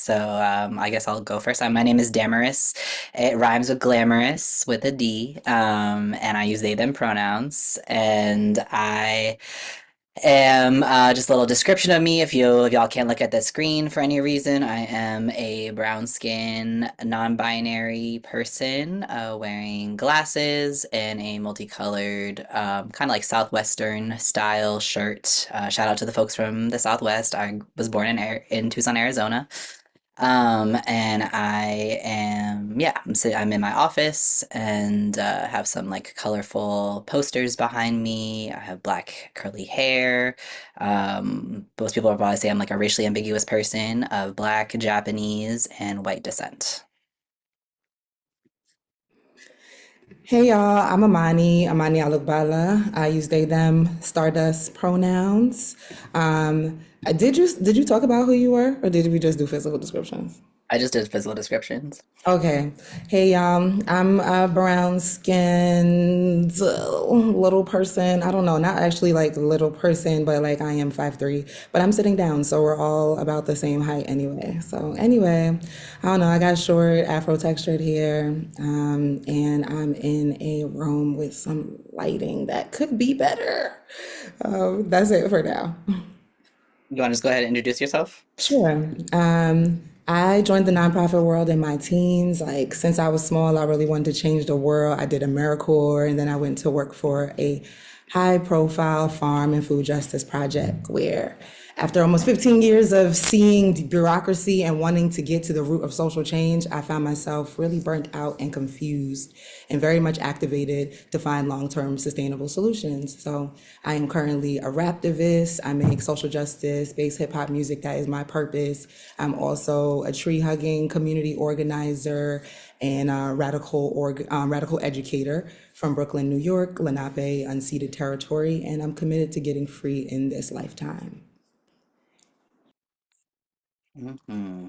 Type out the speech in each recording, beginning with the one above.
I guess I'll go first. My name is Damaris. It rhymes with glamorous with a D. And I use they, them pronouns. And I am just a little description of me. If y'all can't look at the screen for any reason, I am a brown skin, non-binary person wearing glasses and a multicolored, kind of like Southwestern style shirt. Shout out to the folks from the Southwest. I was born in Tucson, Arizona. And I'm in my office and have some like colorful posters behind me. I have black curly hair. Most people will probably say I'm like a racially ambiguous person of black, Japanese, and white descent. Hey y'all, I'm Amani Alubala. I use they, them, stardust pronouns. Did you talk about who you were, or did we just do physical descriptions? I just did physical descriptions. Okay. Hey y'all, I'm a brown skinned little person. I don't know, not actually like little person, but like I am 5'3", but I'm sitting down, so we're all about the same height anyway. So anyway, I don't know, I got short, afro textured hair, and I'm in a room with some lighting that could be better. That's it for now. You want to just go ahead and introduce yourself? Sure. I joined the nonprofit world in my teens. Like since I was small, I really wanted to change the world. I did AmeriCorps, and then I went to work for a high-profile farm and food justice project where, after almost 15 years of seeing the bureaucracy and wanting to get to the root of social change, I found myself really burnt out and confused and very much activated to find long-term sustainable solutions. So I am currently a raptivist. I make social justice, based hip hop music. That is my purpose. I'm also a tree hugging community organizer and a radical educator from Brooklyn, New York, Lenape, unceded territory, and I'm committed to getting free in this lifetime. Hmm.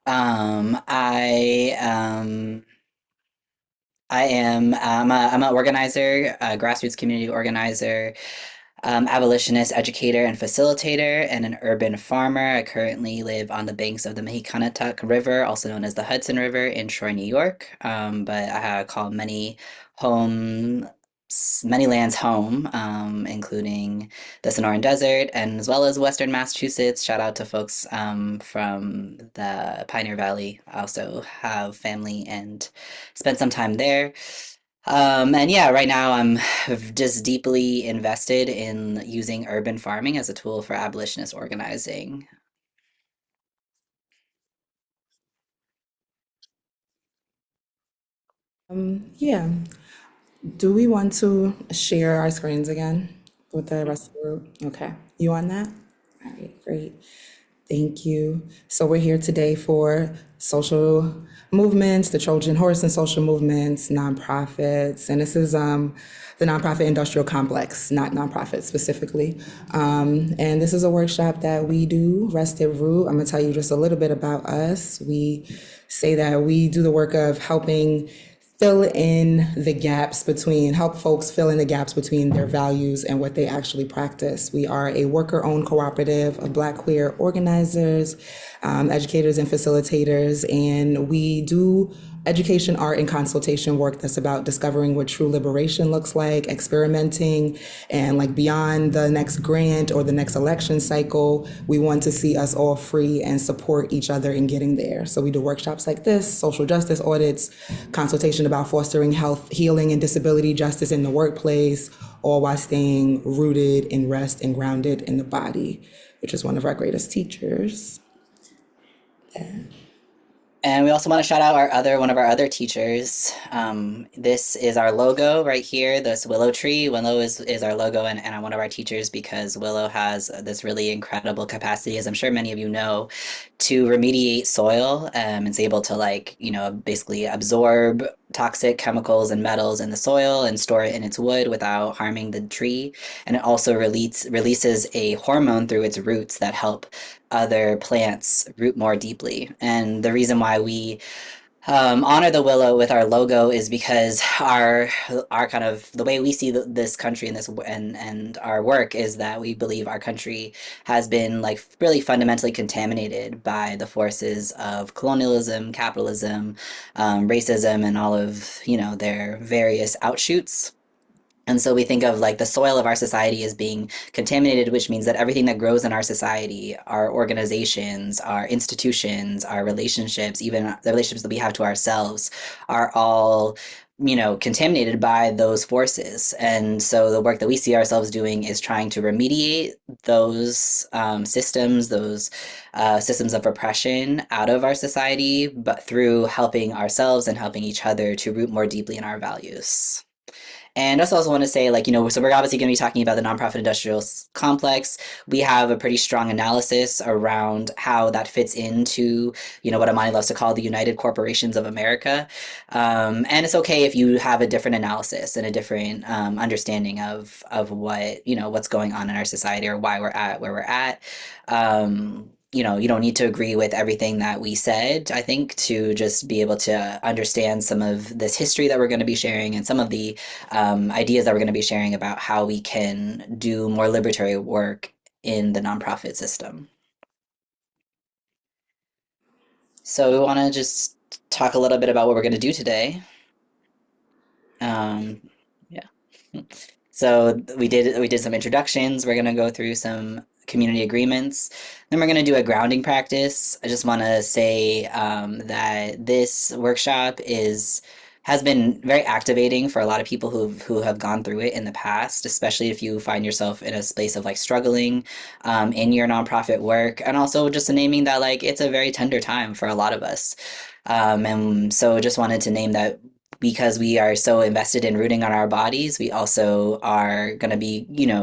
Um, I um, I'm an organizer, a grassroots community organizer, abolitionist educator and facilitator, and an urban farmer. I currently live on the banks of the Mehicanatuck River, also known as the Hudson River, in Troy, New York. But I call home, many lands home, including the Sonoran Desert and as well as Western Massachusetts. Shout out to folks from the Pioneer Valley. I also have family and spent some time there. And yeah, right now I'm just deeply invested in using urban farming as a tool for abolitionist organizing. Yeah. Do we want to share our screens again with the rest of the group? Okay. You on that? All right, great. Thank you. So we're here today for social movements, the Trojan horse and social movements, nonprofits, and this is the nonprofit industrial complex, not nonprofit specifically. And this is a workshop that we do, Rest at Root. I'm gonna tell you just a little bit about us. We say that we do the work of helping help folks fill in the gaps between their values and what they actually practice. We are a worker-owned cooperative of Black queer organizers, educators, and facilitators, and we do education, art, and consultation work that's about discovering what true liberation looks like, experimenting, and like beyond the next grant or the next election cycle, we want to see us all free and support each other in getting there. So we do workshops like this, social justice audits, consultation about fostering health, healing, and disability justice in the workplace, all while staying rooted in rest and grounded in the body, which is one of our greatest teachers. And we also want to shout out one of our other teachers. This is our logo right here, this willow tree. Willow is our logo and one of our teachers because Willow has this really incredible capacity, as I'm sure many of you know, to remediate soil. It's able to basically absorb toxic chemicals and metals in the soil and store it in its wood without harming the tree. And it also releases a hormone through its roots that help other plants root more deeply. And the reason why we Honor the willow with our logo is because our kind of the way we see this country and this and our work is that we believe our country has been like really fundamentally contaminated by the forces of colonialism, capitalism, racism, and all of their various outshoots. And so we think of like the soil of our society as being contaminated, which means that everything that grows in our society, our organizations, our institutions, our relationships, even the relationships that we have to ourselves, are all, contaminated by those forces. And so the work that we see ourselves doing is trying to remediate those systems, those systems of oppression out of our society, but through helping ourselves and helping each other to root more deeply in our values. And I also want to say, like, so we're obviously going to be talking about the nonprofit industrial complex. We have a pretty strong analysis around how that fits into, what Amani loves to call the United Corporations of America. And it's okay if you have a different analysis and a different understanding of what's going on in our society or why we're at where we're at. You don't need to agree with everything that we said, I think, to just be able to understand some of this history that we're going to be sharing and some of the ideas that we're going to be sharing about how we can do more liberatory work in the nonprofit system. So we want to just talk a little bit about what we're going to do today. Um, yeah. So we did some introductions. We're going to go through some community agreements. Then we're going to do a grounding practice. I just want to say that this workshop is has been very activating for a lot of people who have gone through it in the past, especially if you find yourself in a space of like struggling in your nonprofit work, and also just naming that like it's a very tender time for a lot of us. And so just wanted to name that because we are so invested in rooting on our bodies, we also are going to be,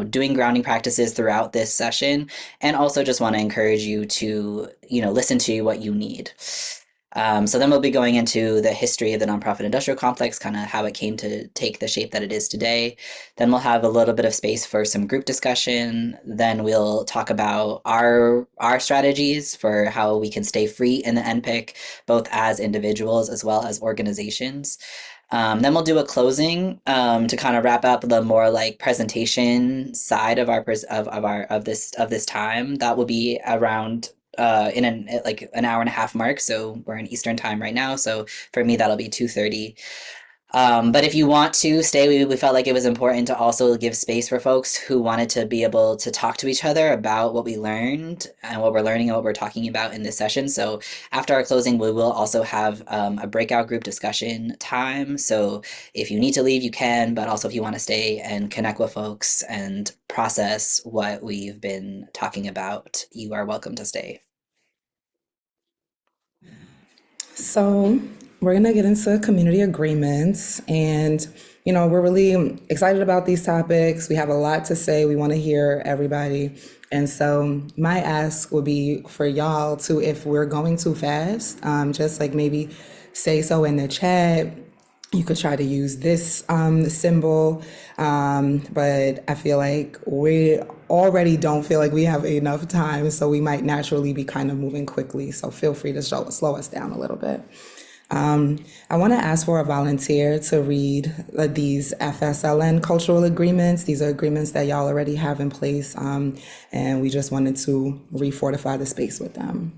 doing grounding practices throughout this session. And also just want to encourage you to, listen to what you need. So then we'll be going into the history of the nonprofit industrial complex, kind of how it came to take the shape that it is today. Then we'll have a little bit of space for some group discussion. Then we'll talk about our strategies for how we can stay free in the NPIC, both as individuals as well as organizations. Then we'll do a closing to kind of wrap up the more like presentation side of this time. That will be around in an hour and a half mark. So we're in Eastern time right now. So for me, that'll be 2:30. But if you want to stay, we felt like it was important to also give space for folks who wanted to be able to talk to each other about what we learned and what we're learning and what we're talking about in this session. So after our closing, we will also have a breakout group discussion time. So if you need to leave, you can, but also if you want to stay and connect with folks and process what we've been talking about, you are welcome to stay. So we're gonna get into community agreements, and we're really excited about these topics. We have a lot to say. We want to hear everybody, and so my ask would be for y'all to, if we're going too fast, just like maybe say so in the chat. You could try to use this symbol, but I feel like we already don't feel like we have enough time, so we might naturally be kind of moving quickly. So feel free to slow us down a little bit. I want to ask for a volunteer to read these FSLN cultural agreements. These are agreements that y'all already have in place, and we just wanted to refortify the space with them.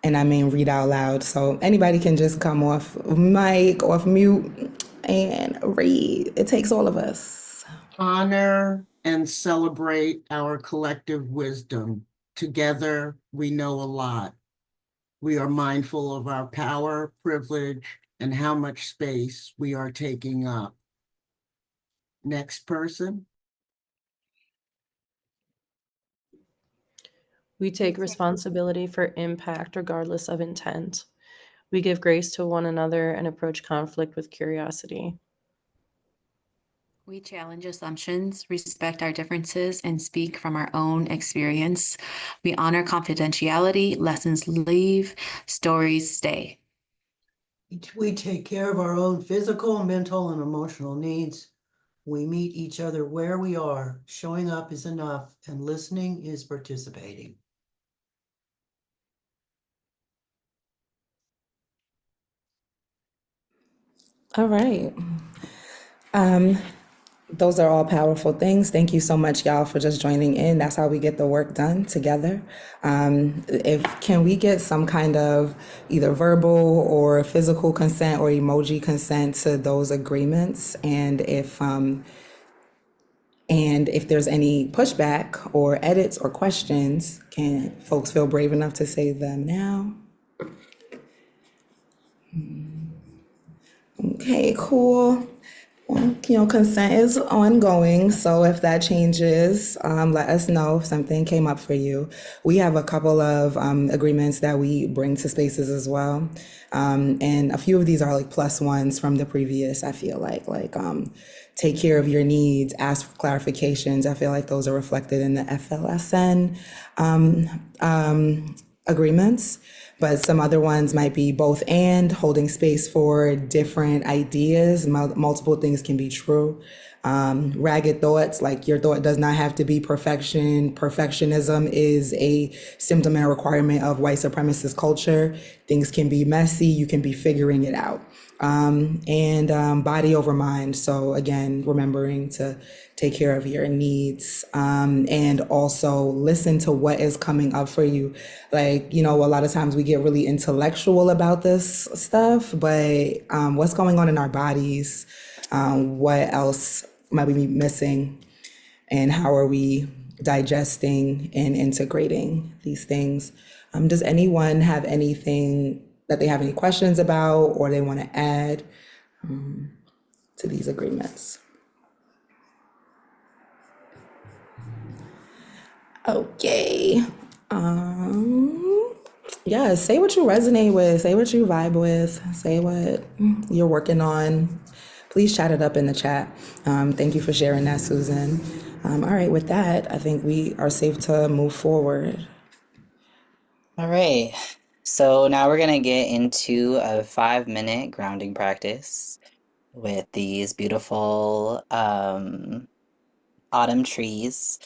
And I mean read out loud. So anybody can just come off mic, off mute, and read. It takes all of us. Honor and celebrate our collective wisdom. Together, we know a lot. We are mindful of our power, privilege, and how much space we are taking up. Next person. We take responsibility for impact regardless of intent. We give grace to one another and approach conflict with curiosity. We challenge assumptions, respect our differences, and speak from our own experience. We honor confidentiality, lessons leave, stories stay. We take care of our own physical, mental, and emotional needs. We meet each other where we are. Showing up is enough, and listening is participating. All right. Those are all powerful things. Thank you so much, y'all, for just joining in. That's how we get the work done together. If can we get some kind of either verbal or physical consent or emoji consent to those agreements? And if there's any pushback or edits or questions, can folks feel brave enough to say them now? Okay, cool. Well, consent is ongoing, so if that changes, let us know if something came up for you. We have a couple of agreements that we bring to spaces as well, and a few of these are like plus ones from the previous. I feel like take care of your needs, ask for clarifications. I feel like those are reflected in the FLSN agreements, but some other ones might be both and holding space for different ideas. Multiple things can be true. Ragged thoughts, like your thought does not have to be perfection. Perfectionism is a symptom and a requirement of white supremacist culture. Things can be messy, you can be figuring it out. And body over mind. So again, remembering to take care of your needs, and also listen to what is coming up for you. Like, a lot of times we get really intellectual about this stuff, but what's going on in our bodies? What else might we be missing? And how are we digesting and integrating these things? Does anyone have anything that they have any questions about or they want to add to these agreements? Okay. Yeah, say what you resonate with, say what you vibe with, say what you're working on. Please chat it up in the chat. Thank you for sharing that, Susan. All right, with that, I think we are safe to move forward. All right. So now we're gonna get into a 5-minute grounding practice with these beautiful autumn trees.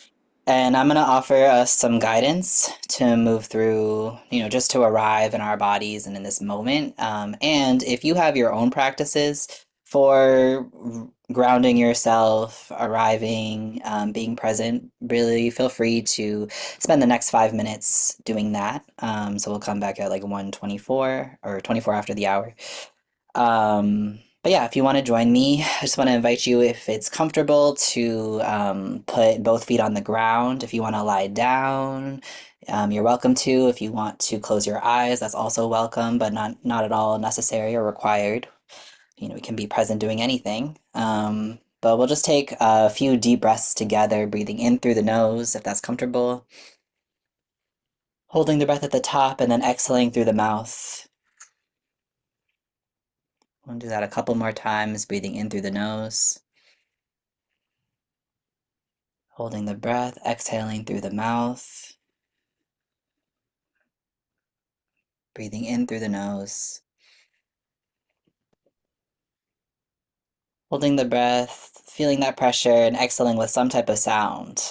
And I'm going to offer us some guidance to move through, just to arrive in our bodies and in this moment. And if you have your own practices for grounding yourself, arriving, being present, really feel free to spend the next 5 minutes doing that. So we'll come back at like 1:24 or 24 after the hour. But yeah, if you want to join me, I just want to invite you, if it's comfortable, to put both feet on the ground. If you want to lie down, you're welcome to. If you want to close your eyes, that's also welcome, but not at all necessary or required. We can be present doing anything. But we'll just take a few deep breaths together, breathing in through the nose, if that's comfortable. Holding the breath at the top and then exhaling through the mouth. We'll do that a couple more times, breathing in through the nose. Holding the breath, exhaling through the mouth. Breathing in through the nose. Holding the breath, feeling that pressure, and exhaling with some type of sound.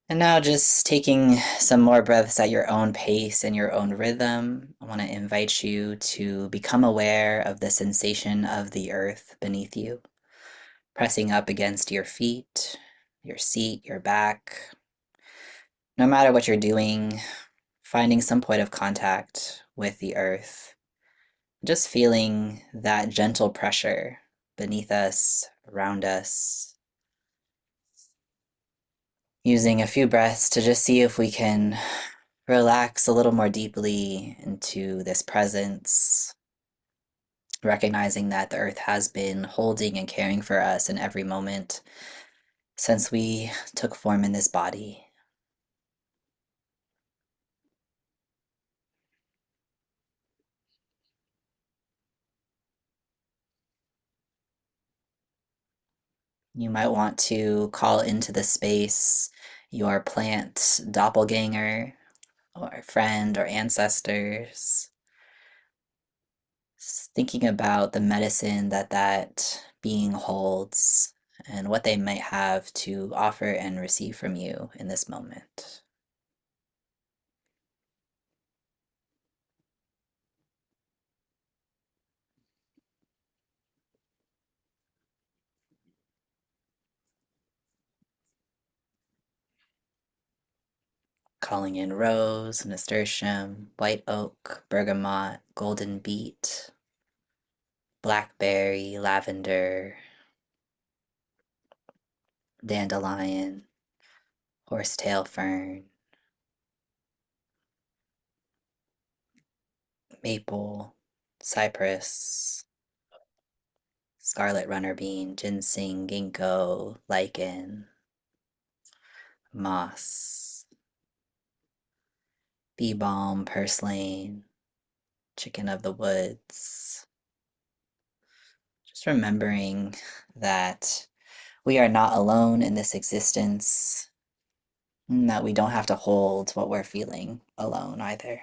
And now just taking some more breaths at your own pace and your own rhythm. I want to invite you to become aware of the sensation of the earth beneath you, pressing up against your feet, your seat, your back. No matter what you're doing, finding some point of contact with the earth. Just feeling that gentle pressure beneath us, around us. Using a few breaths to just see if we can relax a little more deeply into this presence, recognizing that the earth has been holding and caring for us in every moment since we took form in this body. You might want to call into the space your plant doppelganger or friend or ancestors. Thinking about the medicine that being holds and what they might have to offer and receive from you in this moment. Calling in rose, nasturtium, white oak, bergamot, golden beet, blackberry, lavender, dandelion, horsetail fern, maple, cypress, scarlet runner bean, ginseng, ginkgo, lichen, moss, bee balm, purslane, chicken of the woods. Just remembering that we are not alone in this existence, and that we don't have to hold what we're feeling alone either.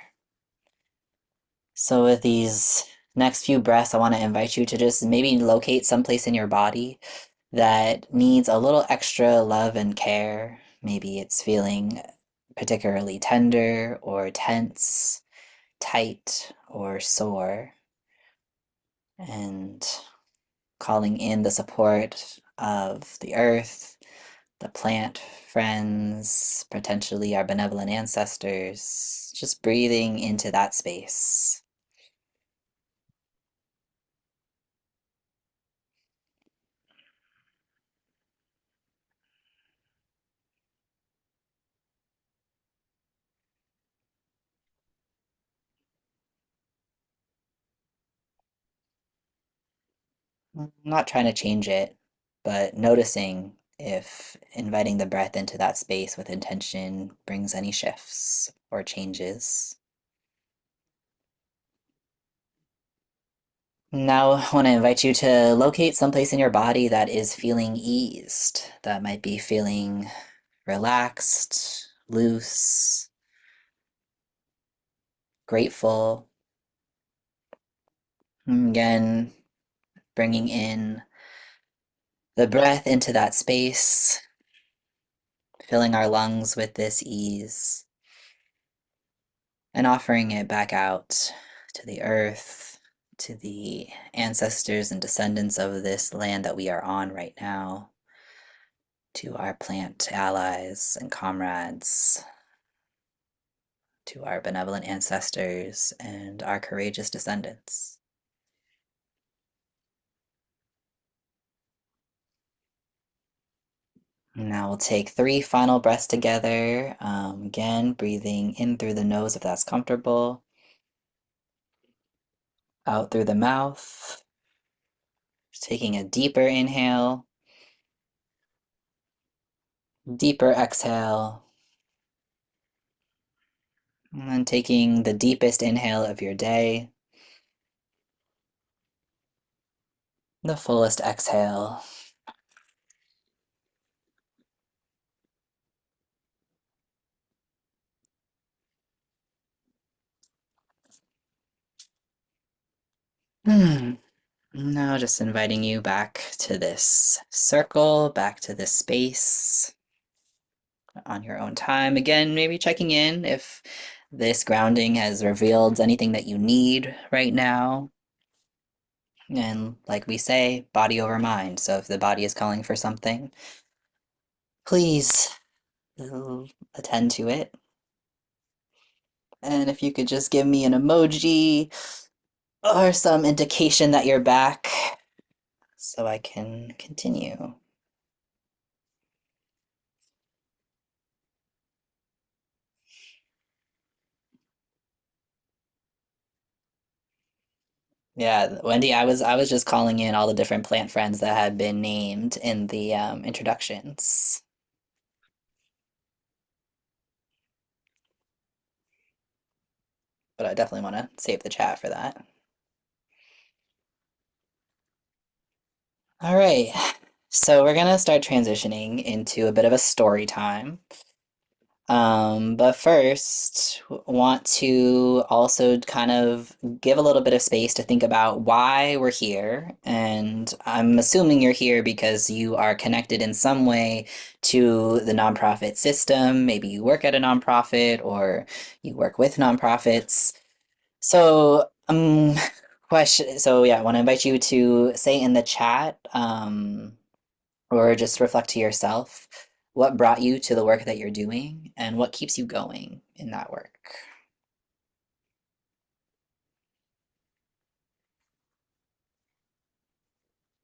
So, with these next few breaths, I want to invite you to just maybe locate someplace in your body that needs a little extra love and care. Maybe it's feeling particularly tender or tense, tight or sore, and calling in the support of the earth, the plant friends, potentially our benevolent ancestors, just breathing into that space. I'm not trying to change it, but noticing if inviting the breath into that space with intention brings any shifts or changes. Now, I want to invite you to locate someplace in your body that is feeling eased, that might be feeling relaxed, loose, grateful. Again, bringing in the breath into that space, filling our lungs with this ease, and offering it back out to the earth, to the ancestors and descendants of this land that we are on right now, to our plant allies and comrades, to our benevolent ancestors and our courageous descendants. Now we'll take 3 final breaths together. Again, breathing in through the nose if that's comfortable, out through the mouth, taking a deeper inhale, deeper exhale, and then taking the deepest inhale of your day, the fullest exhale. Now just inviting you back to this circle, back to this space on your own time. Again, maybe checking in if this grounding has revealed anything that you need right now. And like we say, body over mind. So if the body is calling for something, please attend to it. And if you could just give me an emoji or some indication that you're back so I can continue. Yeah, Wendy, I was just calling in all the different plant friends that had been named in the introductions. But I definitely want to save the chat for that. All right. So we're gonna start transitioning into a bit of a story time. But first, want to also kind of give a little bit of space to think about why we're here. And I'm assuming you're here because you are connected in some way to the nonprofit system. Maybe you work at a nonprofit or you work with nonprofits. So, so yeah, I want to invite you to say in the chat, or just reflect to yourself what brought you to the work that you're doing and what keeps you going in that work.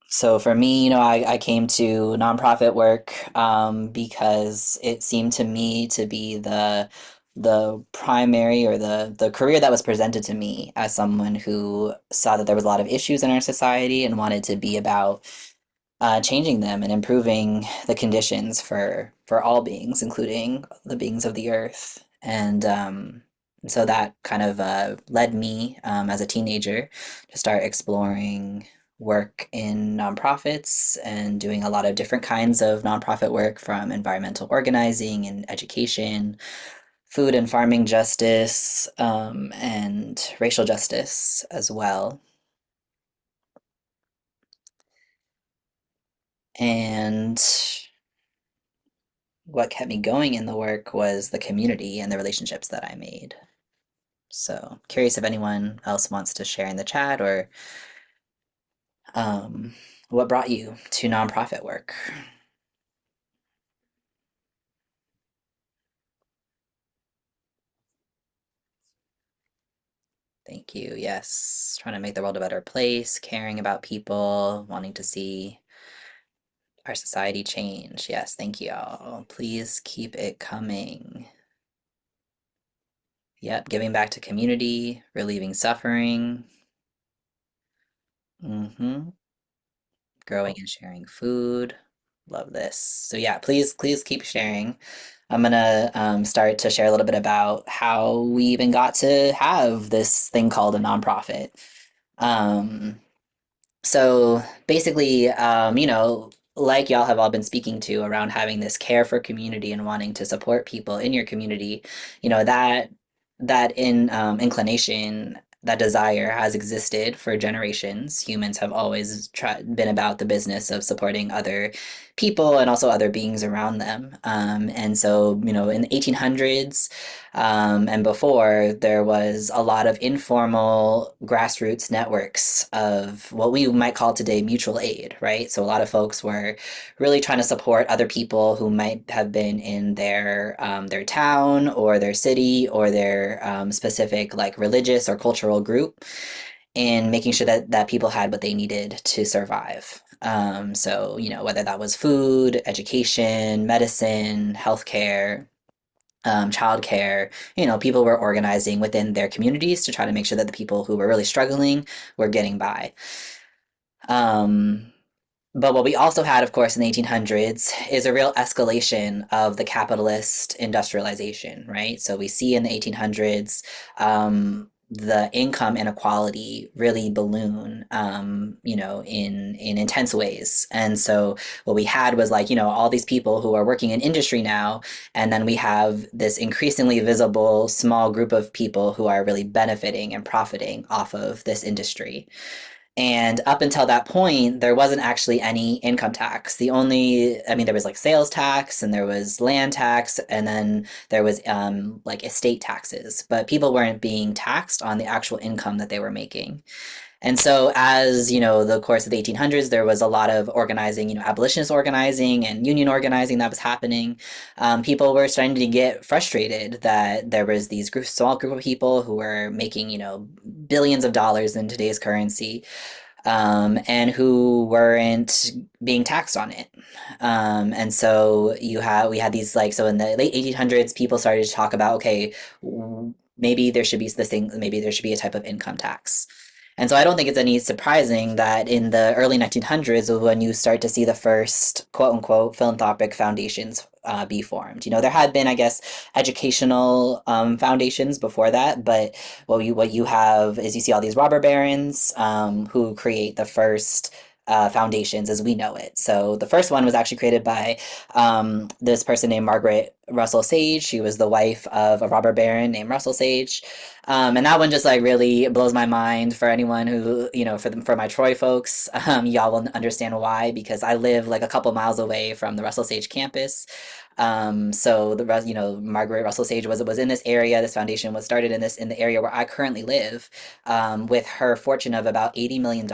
So for me, I came to nonprofit work because it seemed to me to be the primary or the career that was presented to me as someone who saw that there was a lot of issues in our society and wanted to be about changing them and improving the conditions for all beings, including the beings of the earth. And so that kind of led me as a teenager to start exploring work in nonprofits and doing a lot of different kinds of nonprofit work from environmental organizing and education, food and farming justice, and racial justice as well. And what kept me going in the work was the community and the relationships that I made. So, curious if anyone else wants to share in the chat or um, what brought you to nonprofit work. Thank you. Yes, trying to make the world a better place, caring about people, wanting to see our society change. Yes, thank you all. Please keep it coming. Yep, giving back to community, relieving suffering. Mm-hmm. Growing and sharing food. Love this. So yeah, please keep sharing. I'm gonna start to share a little bit about how we even got to have this thing called a nonprofit. Um, so basically, like y'all have all been speaking to around having this care for community and wanting to support people in your community, that inclination, that desire has existed for generations. Humans have always been about the business of supporting other people and also other beings around them. And so, in the 1800s, and before, there was a lot of informal grassroots networks of what we might call today mutual aid, right? So a lot of folks were really trying to support other people who might have been in their town or their city or their specific like religious or cultural group, in making sure that people had what they needed to survive. So, whether that was food, education, medicine, healthcare, childcare, people were organizing within their communities to try to make sure that the people who were really struggling were getting by. Um, but what we also had, of course, in the 1800s is a real escalation of the capitalist industrialization, right? So we see in the 1800s the income inequality really balloon, in intense ways. And so what we had was like, all these people who are working in industry now, and then we have this increasingly visible small group of people who are really benefiting and profiting off of this industry. And up until that point, there wasn't actually any income tax. There was like sales tax and there was land tax, and then there was like estate taxes, but people weren't being taxed on the actual income that they were making. And so, as the course of the 1800s, there was a lot of organizing, abolitionist organizing and union organizing that was happening. People were starting to get frustrated that there was these small group of people who were making, billions of dollars in today's currency, and who weren't being taxed on it. And so we had these like, so in the late 1800s, people started to talk about, okay, maybe there should be this thing, maybe there should be a type of income tax. And so I don't think it's any surprising that in the early 1900s, when you start to see the first quote unquote philanthropic foundations be formed. There had been, I guess, educational foundations before that, but what you have is you see all these robber barons who create the first foundations as we know it. So the first one was actually created by this person named Margaret Russell Sage. She was the wife of a robber baron named Russell Sage. And that one just like really blows my mind. For anyone who, for my Troy folks, y'all will understand why, because I live like a couple miles away from the Russell Sage campus. So Margaret Russell Sage was in this area. This foundation was started in the area where I currently live, with her fortune of about $80 million,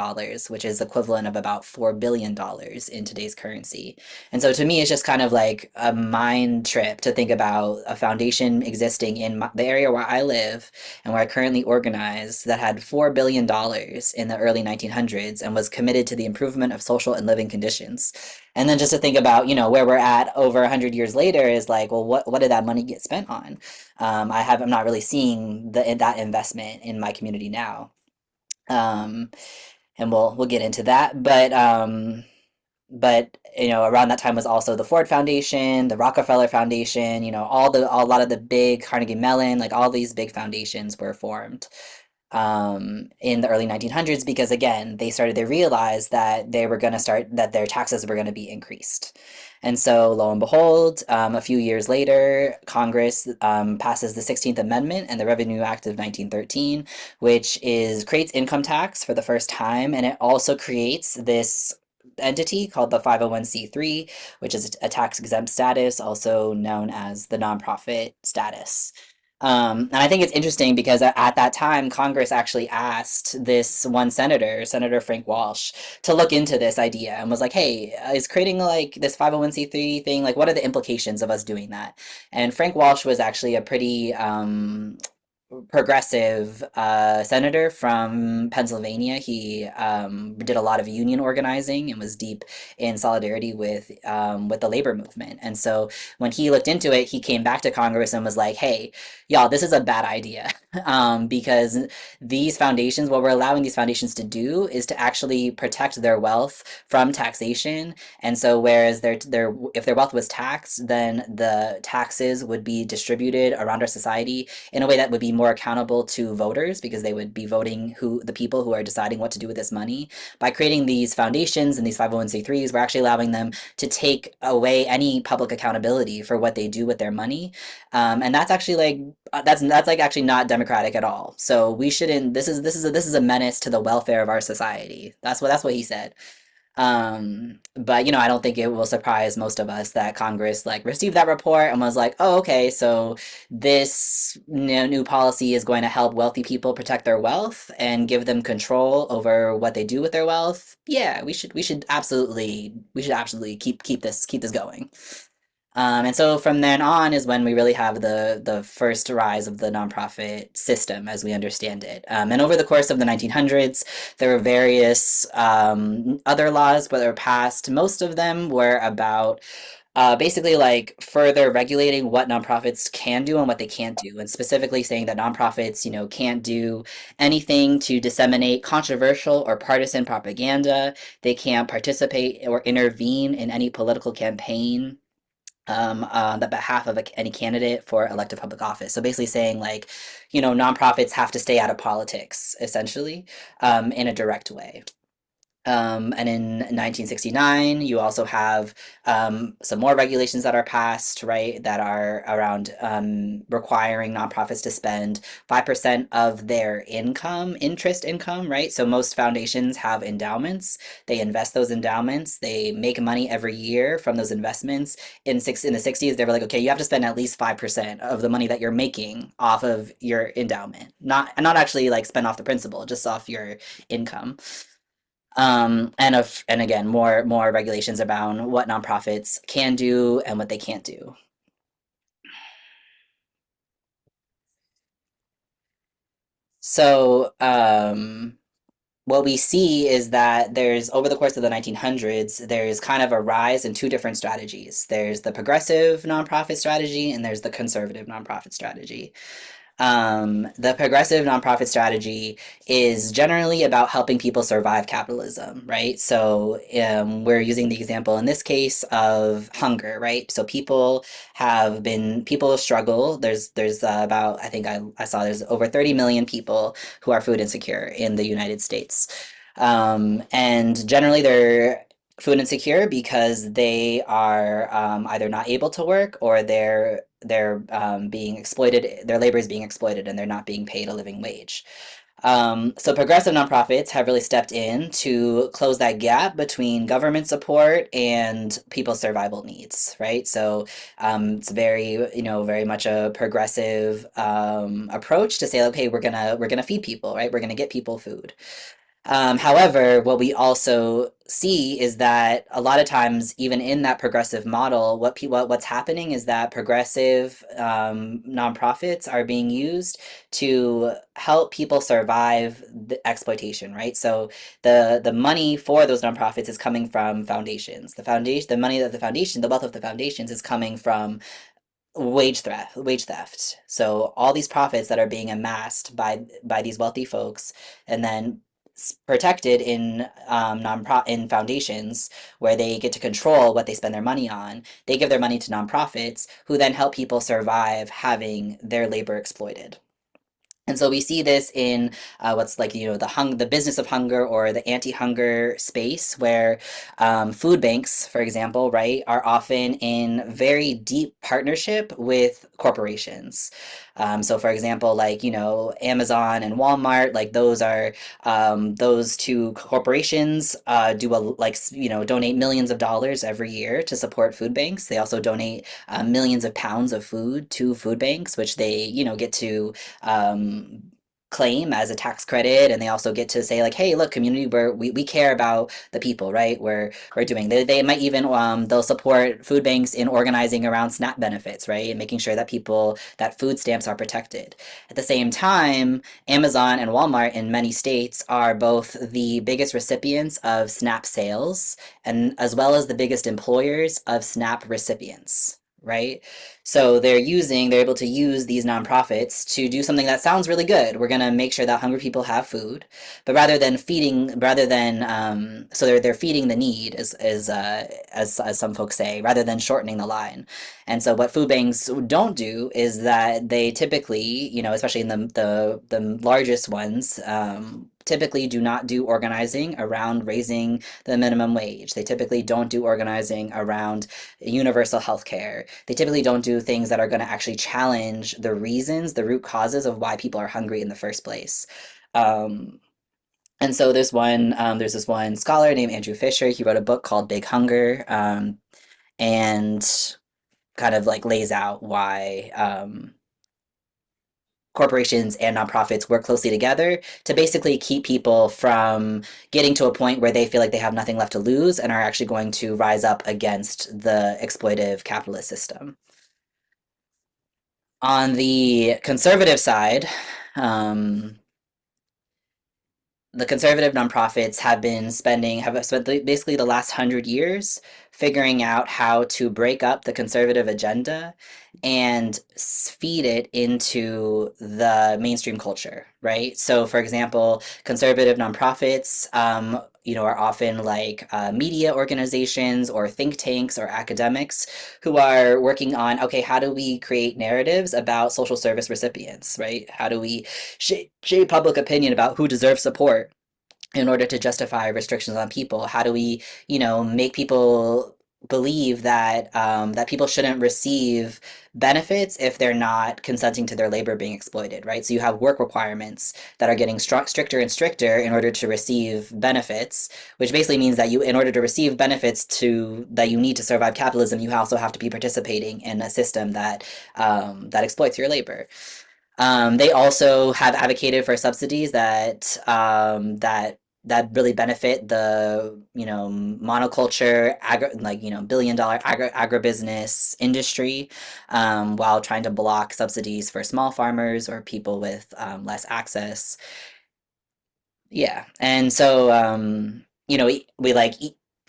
which is equivalent of about $4 billion in today's currency. And so to me, it's just kind of like a mind trip to think about a foundation existing in the area where I live and where I currently organize that had $4 billion in the early 1900s and was committed to the improvement of social and living conditions. And then just to think about, where we're at over 100 years later is like, well, what did that money get spent on? I'm not really seeing that investment in my community now. Um, and we'll get into that, but around that time was also the Ford Foundation, the Rockefeller Foundation, a lot of the big Carnegie Mellon, like all these big foundations were formed in the early 1900s because again they realized that that their taxes were going to be increased. And so lo and behold, a few years later, Congress passes the 16th Amendment and the Revenue Act of 1913, which creates income tax for the first time, and it also creates this entity called the 501c3, which is a tax exempt status, also known as the nonprofit status. And I think it's interesting because at that time, Congress actually asked this one senator, Senator Frank Walsh, to look into this idea and was like, hey, is creating like this 501c3 thing, like, what are the implications of us doing that? And Frank Walsh was actually a pretty progressive senator from Pennsylvania. He did a lot of union organizing and was deep in solidarity with the labor movement. And so when he looked into it, he came back to Congress and was like, "Hey, y'all, this is a bad idea because these foundations, what we're allowing these foundations to do is to actually protect their wealth from taxation. And so whereas if their wealth was taxed, then the taxes would be distributed around our society in a way that would be more accountable to voters because they would be voting the people who are deciding what to do with this money. By creating these foundations and these 501c3s, we're actually allowing them to take away any public accountability for what they do with their money. And that's actually like that's like actually not democratic at all. So we shouldn't. This is a menace to the welfare of our society. That's what he said. But I don't think it will surprise most of us that Congress like received that report and was like, oh, okay, so this new policy is going to help wealthy people protect their wealth and give them control over what they do with their wealth. Yeah, we should absolutely keep this going. And so from then on is when we really have the first rise of the nonprofit system as we understand it. And over the course of the 1900s, there were various other laws that were passed. Most of them were about basically like further regulating what nonprofits can do and what they can't do, and specifically saying that nonprofits, can't do anything to disseminate controversial or partisan propaganda. They can't participate or intervene in any political campaign on the behalf of any candidate for elective public office. So basically saying like, nonprofits have to stay out of politics, essentially, in a direct way. And in 1969, you also have some more regulations that are passed, right, that are around requiring nonprofits to spend 5% of their interest income, right? So most foundations have endowments. They invest those endowments. They make money every year from those investments. In the 60s, they were like, okay, you have to spend at least 5% of the money that you're making off of your endowment. Not actually like spend off the principal, just off your income. And again, more regulations around what nonprofits can do and what they can't do. So what we see is that there's over the course of the 1900s, there's kind of a rise in two different strategies. There's the progressive nonprofit strategy and there's the conservative nonprofit strategy. The progressive nonprofit strategy is generally about helping people survive capitalism, right? So we're using the example in this case of hunger, right? So people struggle. There's about, I think I saw there's over 30 million people who are food insecure in the United States. And generally they're food insecure because they are either not able to work or they're being exploited. Their labor is being exploited, and they're not being paid a living wage. So progressive nonprofits have really stepped in to close that gap between government support and people's survival needs, right? So it's very, very much a progressive approach to say, okay, we're gonna feed people, right? We're gonna get people food. However, what we also see is that a lot of times, even in that progressive model, what's happening is that progressive nonprofits are being used to help people survive the exploitation, right? So the money for those nonprofits is coming from foundations. The money of the foundation, the wealth of the foundations is coming from wage theft. So all these profits that are being amassed by these wealthy folks and then protected in in foundations where they get to control what they spend their money on. They give their money to nonprofits who then help people survive having their labor exploited. And so we see this in what's like the business of hunger or the anti-hunger space, where food banks, for example, right, are often in very deep partnership with corporations. So, for example, like Amazon and Walmart, like those two corporations do donate millions of dollars every year to support food banks. They also donate millions of pounds of food to food banks, which they get to um, claim as a tax credit, and they also get to say like, hey, look, community, we care about the people, right? We're doing they might even they'll support food banks in organizing around SNAP benefits, right, and making sure that food stamps are protected. At the same time, Amazon and Walmart in many states are both the biggest recipients of SNAP sales and as well as the biggest employers of SNAP recipients, right? So they're able to use these nonprofits to do something that sounds really good. We're going to make sure that hungry people have food, but so they're feeding the need, as some folks say, rather than shortening the line. And so what food banks don't do is that they typically, especially in the largest ones, typically do not do organizing around raising the minimum wage. They typically don't do organizing around universal health care. They typically don't do things that are going to actually challenge the root causes of why people are hungry in the first place. Um, and so there's this one scholar named Andrew Fisher. He wrote a book called Big Hunger, and kind of like lays out why corporations and nonprofits work closely together to basically keep people from getting to a point where they feel like they have nothing left to lose and are actually going to rise up against the exploitive capitalist system. On the conservative side, um, the conservative nonprofits have spent basically the last 100 years figuring out how to break up the conservative agenda and feed it into the mainstream culture, right? So, for example, conservative nonprofits, are often like media organizations or think tanks or academics who are working on, okay, how do we create narratives about social service recipients, right? How do we shape public opinion about who deserves support in order to justify restrictions on people? How do we, make people believe that people shouldn't receive benefits if they're not consenting to their labor being exploited, right? So you have work requirements that are getting stricter and stricter in order to receive benefits, which basically means that in order to receive benefits that you need to survive capitalism, you also have to be participating in a system that exploits your labor. They also have advocated for subsidies that really benefit the monoculture billion-dollar agribusiness industry, while trying to block subsidies for small farmers or people with less access. Yeah, and so we like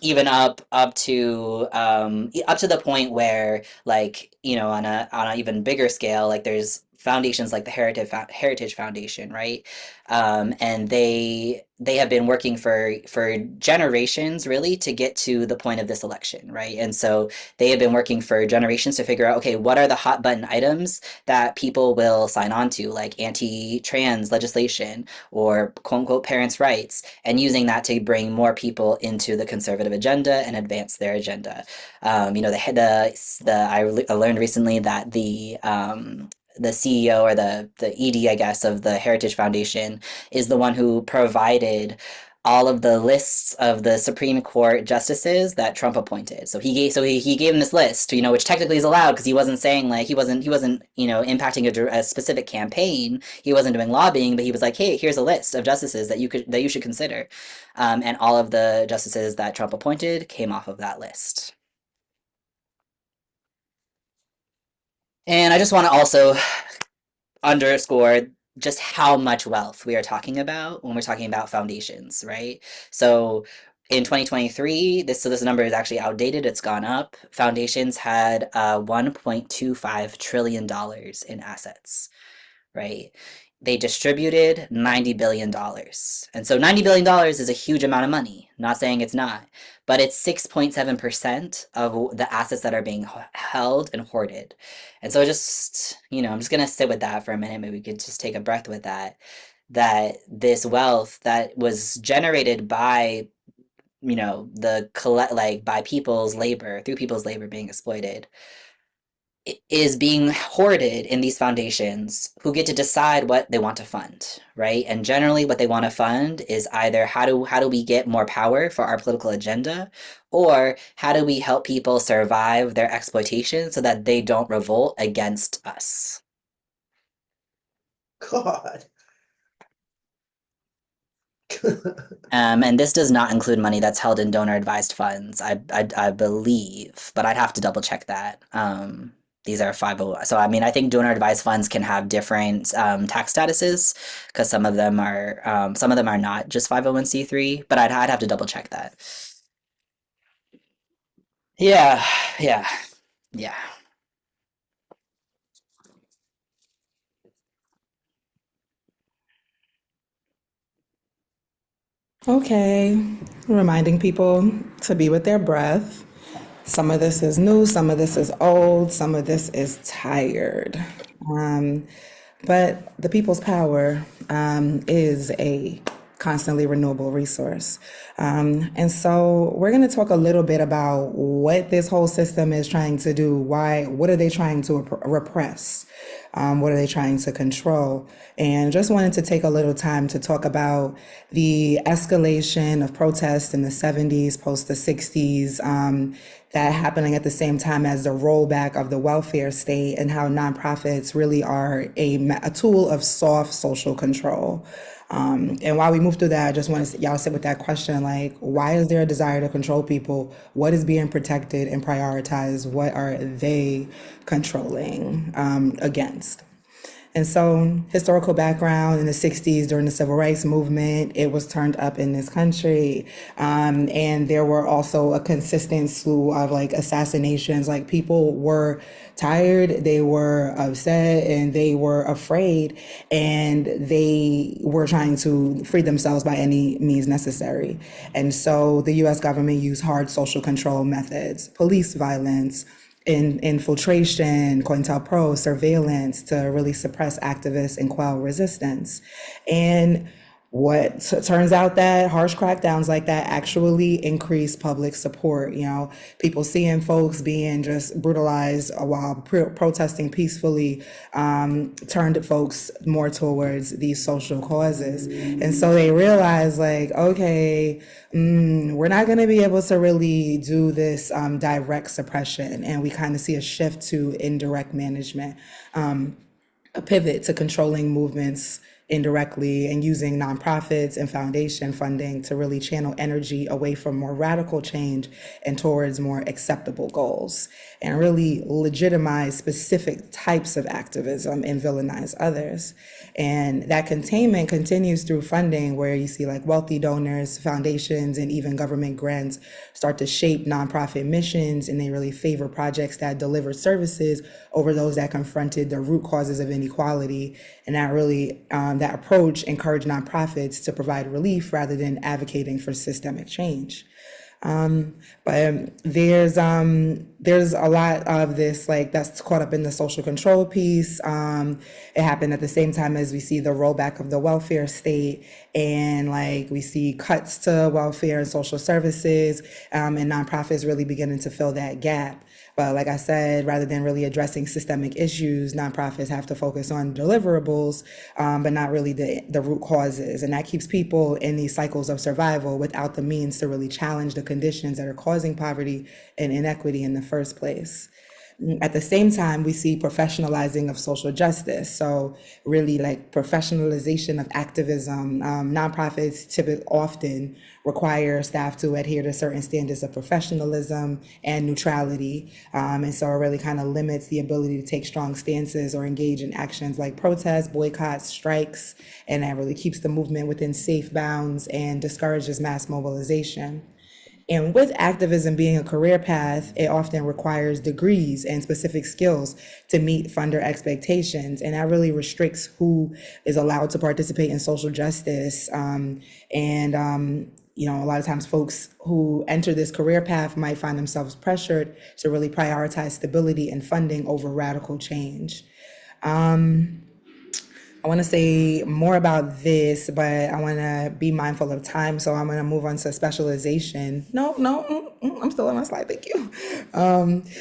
even up to the point where like on a even bigger scale, like there's foundations like the Heritage Foundation, right? And they have been working for generations really to get to the point of this election, right? And so they have been working for generations to figure out, okay, what are the hot button items that people will sign on to, like anti-trans legislation or quote unquote parents' rights, and using that to bring more people into the conservative agenda and advance their agenda. I learned recently that the CEO or the ED, I guess, of the Heritage Foundation is the one who provided all of the lists of the Supreme Court justices that Trump appointed. So he gave him this list, which technically is allowed because he wasn't saying like he wasn't impacting a specific campaign. He wasn't doing lobbying, but he was like, hey, here's a list of justices that you should consider, and all of the justices that Trump appointed came off of that list. And I just want to also underscore just how much wealth we are talking about when we're talking about foundations, right? So in 2023, this number is actually outdated. It's gone up. Foundations had $1.25 trillion in assets, right? They distributed $90 billion. And so $90 billion is a huge amount of money. Not saying it's not, but it's 6.7% of the assets that are being held and hoarded. And so I'm just going to sit with that for a minute. Maybe we could just take a breath with that. That this wealth that was generated by, by people's labor, through people's labor being exploited, is being hoarded in these foundations who get to decide what they want to fund, right? And generally what they want to fund is either how do we get more power for our political agenda, or how do we help people survive their exploitation so that they don't revolt against us. God. And this does not include money that's held in donor advised funds, I believe, but I'd have to double check that. These are 50. So, I mean, I think donor advised funds can have different tax statuses because some of them are not just 501c3, but I'd have to double check that. Yeah, yeah, yeah. Okay, reminding people to be with their breath. Some of this is new, some of this is old, some of this is tired. Um, but the people's power is a constantly renewable resource. And so we're going to talk a little bit about what this whole system is trying to do. What are they trying to repress? What are they trying to control? And just wanted to take a little time to talk about the escalation of protests in the 70s, post the 60s, that happening at the same time as the rollback of the welfare state, and how nonprofits really are a tool of soft social control. And while we move through that, I just want to y'all sit with that question, like, why is there a desire to control people? What is being protected and prioritized? What are they controlling against? And so, historical background in the 60s during the civil rights movement, it was turned up in this country. And there were also a consistent slew of like assassinations. Like, people were tired, they were upset, and they were afraid, and they were trying to free themselves by any means necessary. And so the US government used hard social control methods, police violence, infiltration, COINTELPRO, surveillance to really suppress activists and quell resistance. And turns out that harsh crackdowns like that actually increase public support. People seeing folks being just brutalized while protesting peacefully turned folks more towards these social causes. And so they realized, like, okay, we're not going to be able to really do this direct suppression. And we kind of see a shift to indirect management, a pivot to controlling movements indirectly and using nonprofits and foundation funding to really channel energy away from more radical change and towards more acceptable goals, and really legitimize specific types of activism and villainize others. And that containment continues through funding, where you see like wealthy donors, foundations, and even government grants start to shape nonprofit missions, and they really favor projects that deliver services over those that confronted the root causes of inequality. And that approach encouraged nonprofits to provide relief rather than advocating for systemic change. But there's a lot of this like that's caught up in the social control piece. It happened at the same time as we see the rollback of the welfare state, and like we see cuts to welfare and social services, and nonprofits really beginning to fill that gap. But like I said, rather than really addressing systemic issues, nonprofits have to focus on deliverables, but not really the root causes. And that keeps people in these cycles of survival without the means to really challenge the conditions that are causing poverty and inequity in the first place. At the same time, we see professionalizing of social justice. So really like professionalization of activism. Nonprofits typically often require staff to adhere to certain standards of professionalism and neutrality. And so it really kind of limits the ability to take strong stances or engage in actions like protests, boycotts, strikes, and that really keeps the movement within safe bounds and discourages mass mobilization. And with activism being a career path, it often requires degrees and specific skills to meet funder expectations. And that really restricts who is allowed to participate in social justice. A lot of times folks who enter this career path might find themselves pressured to really prioritize stability and funding over radical change. I want to say more about this, but I want to be mindful of time. So I'm going to move on to specialization. I'm still on my slide. Thank you.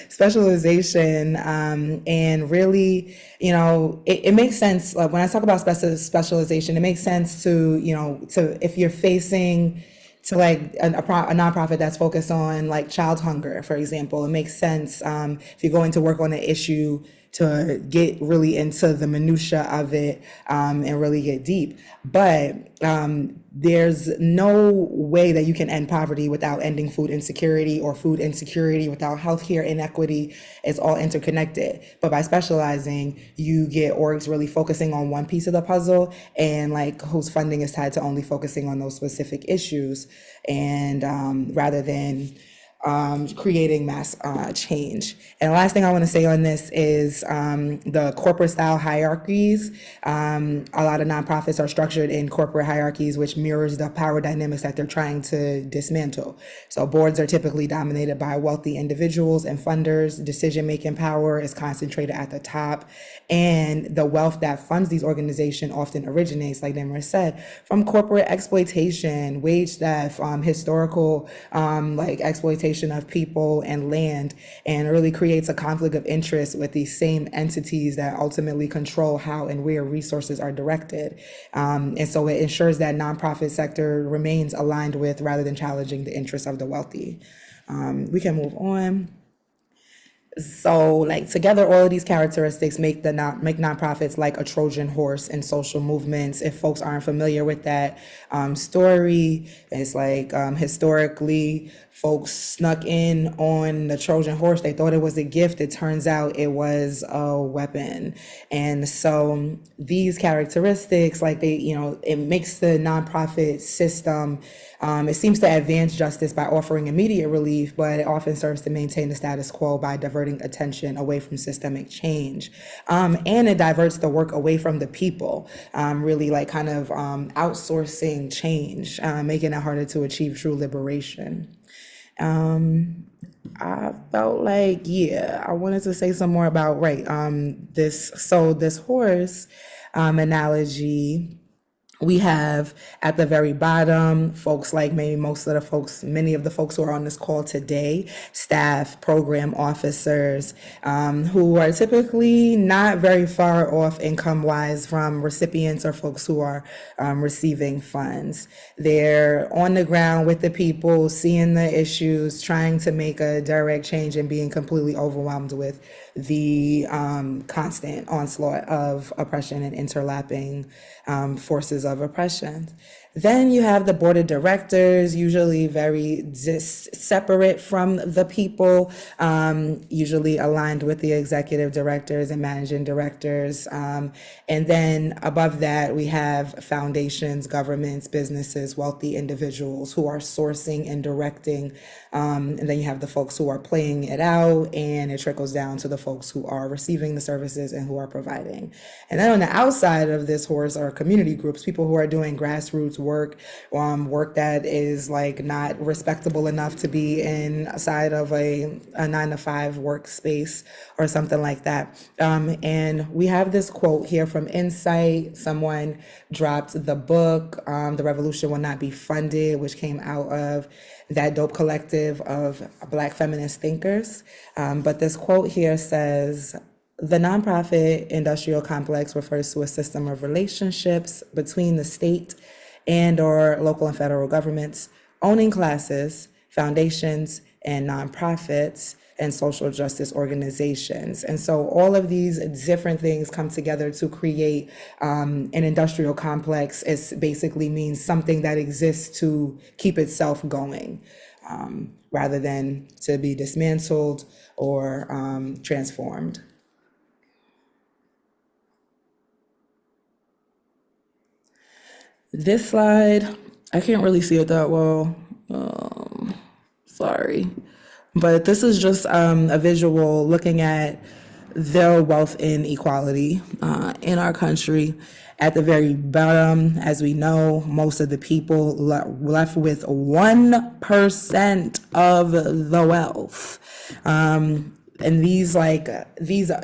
Specialization. And really, it makes sense. Like when I talk about specialization, it makes sense to if you're facing to like a nonprofit that's focused on like child hunger, for example, it makes sense if you're going to work on an issue to get really into the minutia of it and really get deep. But there's no way that you can end poverty without ending food insecurity, or food insecurity without healthcare inequity. It's all interconnected. But by specializing, you get orgs really focusing on one piece of the puzzle, and like whose funding is tied to only focusing on those specific issues, and rather than creating mass change. And the last thing I want to say on this is the corporate style hierarchies. A lot of nonprofits are structured in corporate hierarchies, which mirrors the power dynamics that they're trying to dismantle. So boards are typically dominated by wealthy individuals and funders. Decision-making power is concentrated at the top. And the wealth that funds these organizations often originates, like Demar said, from corporate exploitation, wage theft, historical exploitation of people and land, and really creates a conflict of interest with these same entities that ultimately control how and where resources are directed. And so it ensures that nonprofit sector remains aligned with rather than challenging the interests of the wealthy. We can move on. So like together, all of these characteristics make nonprofits like a Trojan horse in social movements. If folks aren't familiar with that story, it's like historically folks snuck in on the Trojan horse. They thought it was a gift. It turns out it was a weapon. And so these characteristics, like it makes the nonprofit system, it seems to advance justice by offering immediate relief, but it often serves to maintain the status quo by diverting attention away from systemic change. And it diverts the work away from the people, really like kind of outsourcing change, making it harder to achieve true liberation. I felt like, I wanted to say some more about, this horse analogy. We have at the very bottom folks like many of the folks who are on this call today, staff, program officers, who are typically not very far off income wise from recipients or folks who are receiving funds. They're on the ground with the people, seeing the issues, trying to make a direct change, and being completely overwhelmed with the constant onslaught of oppression and interlapping forces of oppression. Then you have the board of directors, usually very separate from the people, usually aligned with the executive directors and managing directors. And then above that, we have foundations, governments, businesses, wealthy individuals who are sourcing and directing. And then you have the folks who are playing it out, and it trickles down to the folks who are receiving the services and who are providing. And then on the outside of this horse are community groups, people who are doing grassroots work, work that is like not respectable enough to be inside of a 9 to 5 workspace or something like that. And we have this quote here from Insight. Someone dropped the book, The Revolution Will Not Be Funded, which came out of that dope collective of Black feminist thinkers. But this quote here says, the nonprofit industrial complex refers to a system of relationships between the state and or local and federal governments, owning classes, foundations, and nonprofits and social justice organizations. And so all of these different things come together to create an industrial complex. It basically means something that exists to keep itself going, rather than to be dismantled or transformed. This slide, I can't really see it that well. Sorry. But this is just a visual looking at the wealth inequality in our country. At the very bottom, as we know, most of the people left with 1% of the wealth. And these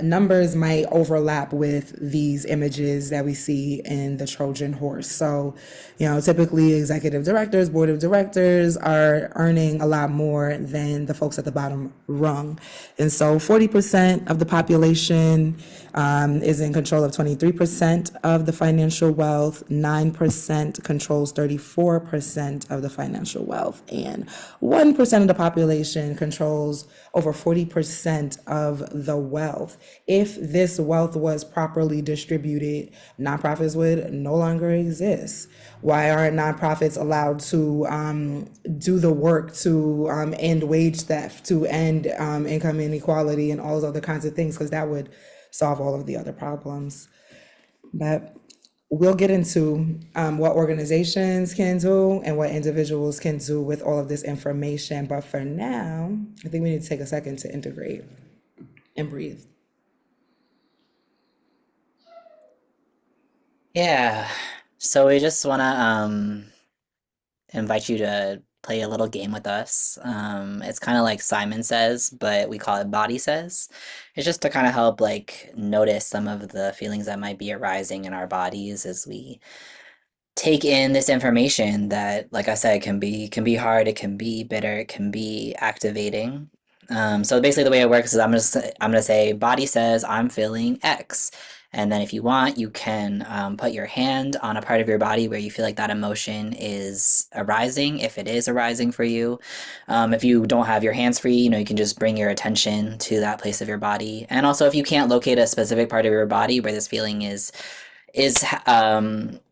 numbers might overlap with these images that we see in the Trojan horse. So, typically executive directors, board of directors are earning a lot more than the folks at the bottom rung. And so 40% of the population is in control of 23% of the financial wealth, 9% controls 34% of the financial wealth, and 1% of the population controls over 40% of the wealth. If this wealth was properly distributed, nonprofits would no longer exist. Why aren't nonprofits allowed to do the work to end wage theft, to end income inequality, and all those other kinds of things? Because that would solve all of the other problems. But we'll get into what organizations can do and what individuals can do with all of this information. But for now, I think we need to take a second to integrate and breathe. Yeah. So we just want to invite you to play a little game with us. It's kind of like Simon Says, but we call it Body Says. It's just to kind of help like notice some of the feelings that might be arising in our bodies as we take in this information that, like I said, can be hard, it can be bitter, it can be activating. So basically, the way it works is I'm gonna say body says I'm feeling X, and then if you want, you can put your hand on a part of your body where you feel like that emotion is arising, if it is arising for you. If you don't have your hands free, you can just bring your attention to that place of your body. And also, if you can't locate a specific part of your body where this feeling is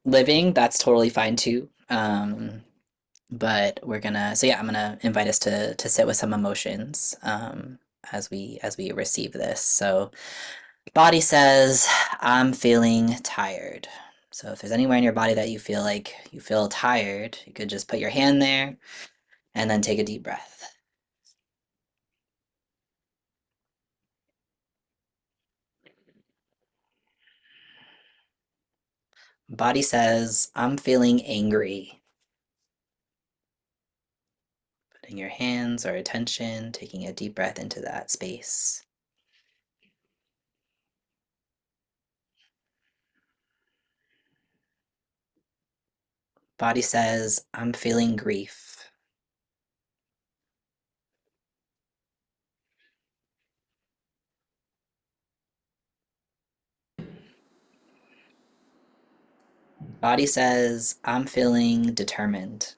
living, that's totally fine too. But I'm gonna invite us to sit with some emotions as we receive this. So body says, I'm feeling tired. So if there's anywhere in your body that you feel like you feel tired, you could just put your hand there and then take a deep breath. Body says, I'm feeling angry. Putting your hands or attention, taking a deep breath into that space. Body says, I'm feeling grief. Body says, I'm feeling determined.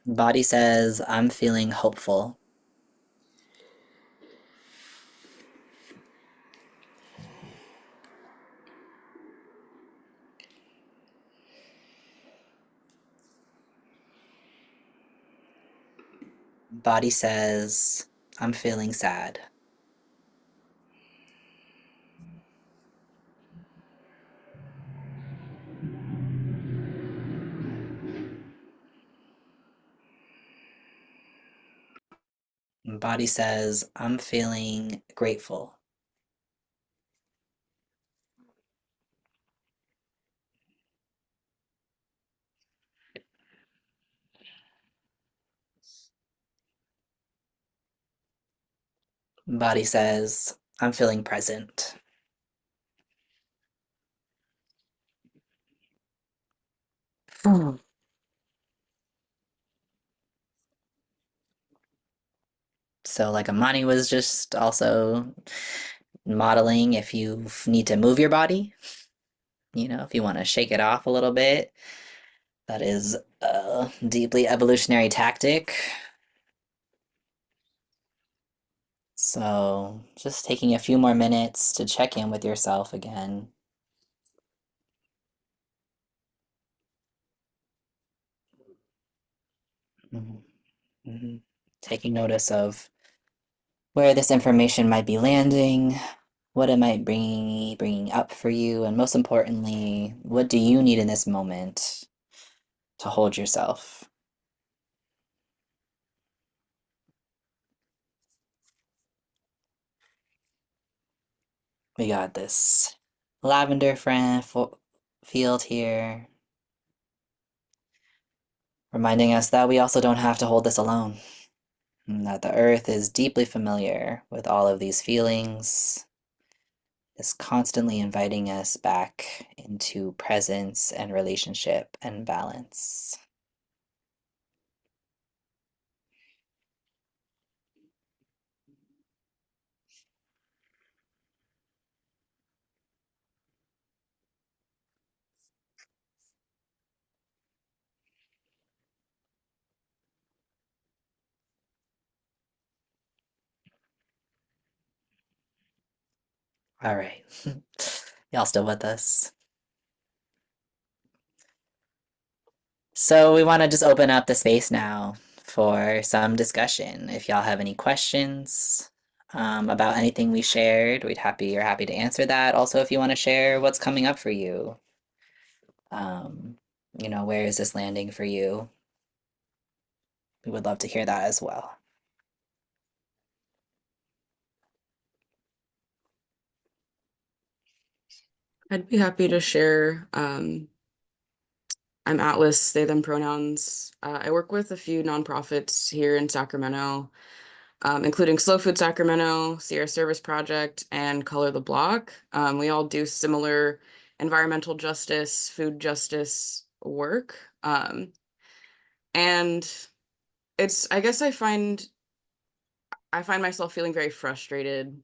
Body says, I'm feeling hopeful. Body says, I'm feeling sad. Body says, I'm feeling grateful. Body says, I'm feeling present. Hmm. So, like Amani was just also modeling if you need to move your body, if you want to shake it off a little bit. That is a deeply evolutionary tactic. So, just taking a few more minutes to check in with yourself again. Mhm, mhm. Taking notice of where this information might be landing, what it might bringing up for you, and most importantly, what do you need in this moment to hold yourself? We got this lavender field here, reminding us that we also don't have to hold this alone, and that the earth is deeply familiar with all of these feelings, is constantly inviting us back into presence and relationship and balance. All right. Y'all still with us? So we want to just open up the space now for some discussion. If y'all have any questions about anything we shared, we're happy to answer that. Also, if you want to share what's coming up for you, um, where is this landing for you? We would love to hear that as well. I'd be happy to share. I'm Atlas, they, them pronouns. I work with a few nonprofits here in Sacramento, including Slow Food Sacramento, Sierra Service Project, and Color the Block. We all do similar environmental justice, food justice work. And I guess I find myself feeling very frustrated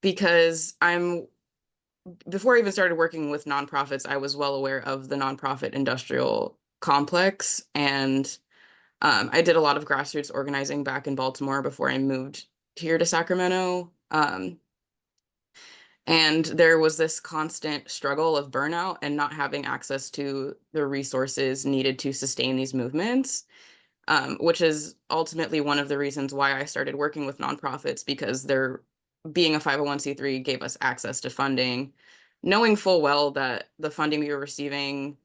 because before I even started working with nonprofits, I was well aware of the nonprofit industrial complex. And I did a lot of grassroots organizing back in Baltimore before I moved here to Sacramento. And there was this constant struggle of burnout and not having access to the resources needed to sustain these movements, which is ultimately one of the reasons why I started working with nonprofits, because being a 501c3 gave us access to funding, knowing full well that the funding we were receiving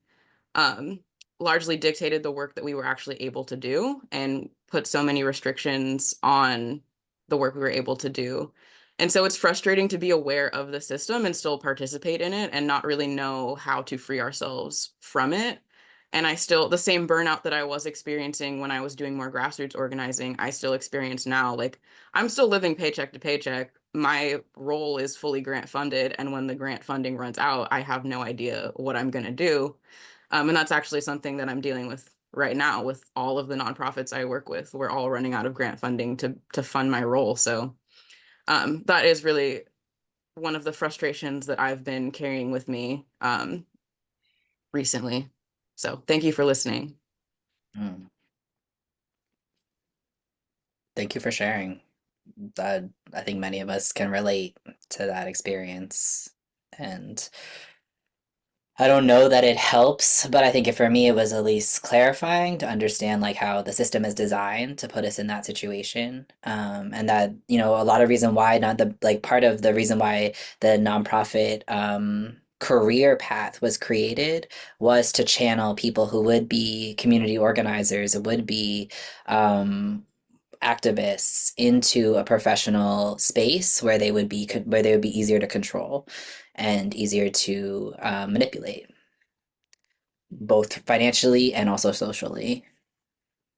um, largely dictated the work that we were actually able to do and put so many restrictions on the work we were able to do. And so it's frustrating to be aware of the system and still participate in it and not really know how to free ourselves from it. And the same burnout that I was experiencing when I was doing more grassroots organizing, I still experience now. Like, I'm still living paycheck to paycheck. My role is fully grant funded. And when the grant funding runs out, I have no idea what I'm going to do. And that's actually something that I'm dealing with right now with all of the nonprofits I work with. We're all running out of grant funding to fund my role. So that is really one of the frustrations that I've been carrying with me recently. So thank you for listening. Mm. Thank you for sharing. I think many of us can relate to that experience. And I don't know that it helps, but I think for me it was at least clarifying to understand like how the system is designed to put us in that situation. And that, a lot of reason why not the like part of the reason why the nonprofit career path was created was to channel people who would be community organizers, would be activists into a professional space where they would be easier to control and easier to manipulate, both financially and also socially.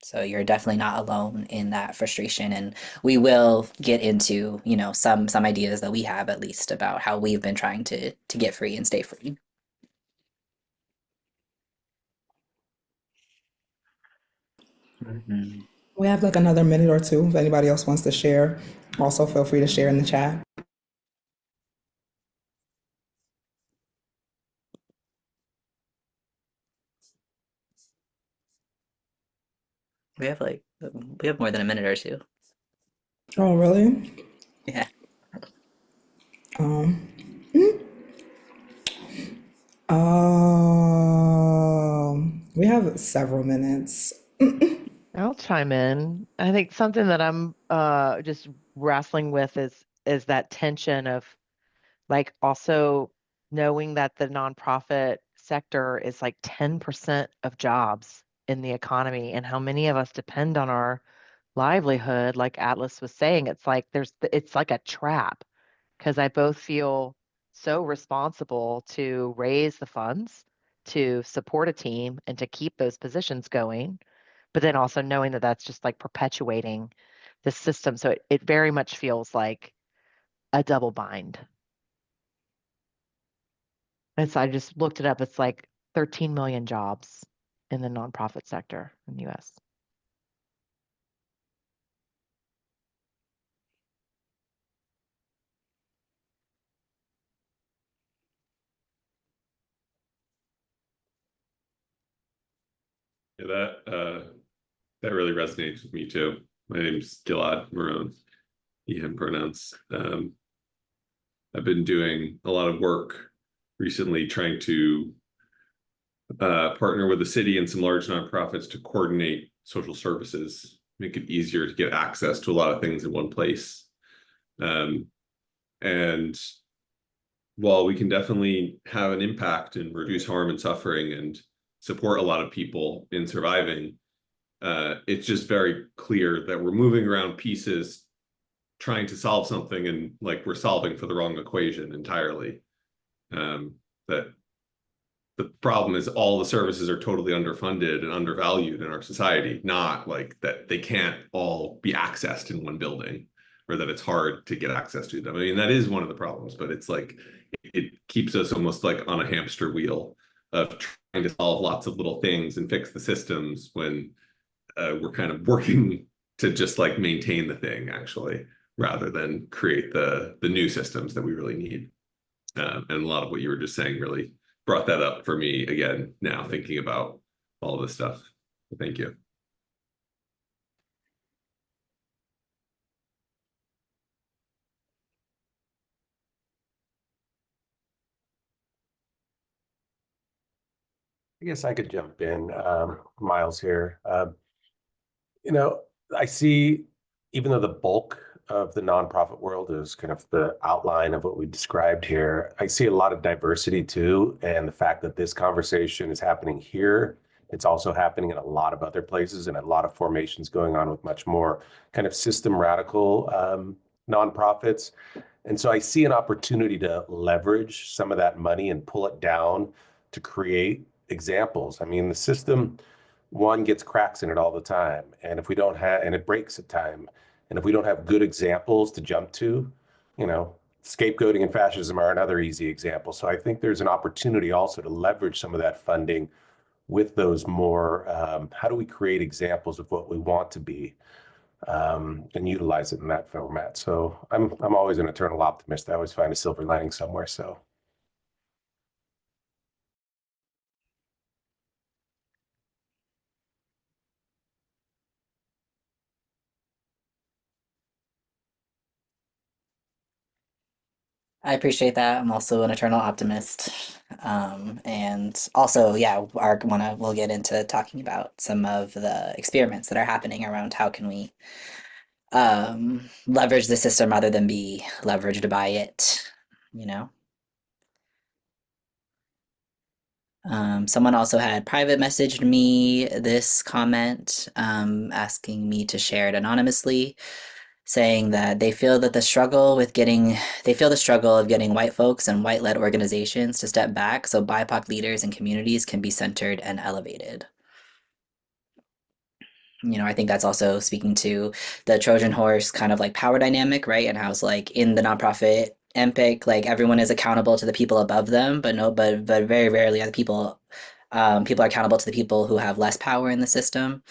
So you're definitely not alone in that frustration, and we will get into, some ideas that we have at least about how we've been trying to get free and stay free. Mhm. We have like another minute or two. If anybody else wants to share, also feel free to share in the chat. We have more than a minute or two. Oh, really? Yeah. Um, we have several minutes. I'll chime in. I think something that I'm just wrestling with is that tension of like also knowing that the nonprofit sector is like 10% of jobs in the economy and how many of us depend on our livelihood. Like Atlas was saying, it's like a trap because I both feel so responsible to raise the funds to support a team and to keep those positions going, but then also knowing that that's just like perpetuating the system. So it very much feels like a double bind. And so I just looked it up. It's like 13 million jobs in the nonprofit sector in the US. Yeah, that really resonates with me too. My name's Gilad Marone, he, him pronouns. I've been doing a lot of work recently trying to partner with the city and some large nonprofits to coordinate social services, make it easier to get access to a lot of things in one place. And while we can definitely have an impact and reduce harm and suffering and support a lot of people in surviving, it's just very clear that we're moving around pieces trying to solve something, and like we're solving for the wrong equation entirely. That the problem is all the services are totally underfunded and undervalued in our society, not like that they can't all be accessed in one building or that it's hard to get access to them. I mean, that is one of the problems, but it's like it keeps us almost like on a hamster wheel of trying to solve lots of little things and fix the systems when we're kind of working to just like maintain the thing actually, rather than create the new systems that we really need. And a lot of what you were just saying really brought that up for me again now, thinking about all of this stuff. Thank you. I guess I could jump in, Miles here. You know, I see, even though the bulk of the nonprofit world is kind of the outline of what we described here, I see a lot of diversity too. And the fact that this conversation is happening here, it's also happening in a lot of other places and a lot of formations going on with much more kind of system radical nonprofits. And so I see an opportunity to leverage some of that money and pull it down to create examples. I mean, the system, one, gets cracks in it all the time. And if we don't have, and it breaks at time. And if we don't have good examples to jump to, you know, scapegoating and fascism are another easy example. So I think there's an opportunity also to leverage some of that funding with those more, how do we create examples of what we want to be, and utilize it in that format. So I'm always an eternal optimist. I always find a silver lining somewhere. So I appreciate that. I'm also an eternal optimist. And also, yeah, we'll get into talking about some of the experiments that are happening around how can we leverage the system rather than be leveraged by it, you know? Someone also had private messaged me this comment, asking me to share it anonymously, saying that they feel the struggle of getting white folks and white-led organizations to step back so BIPOC leaders and communities can be centered and elevated. I think that's also speaking to the Trojan horse kind of like power dynamic, right? And how it's like in the nonprofit MPIC, like everyone is accountable to the people above them, but very rarely are the people are accountable to the people who have less power in the system.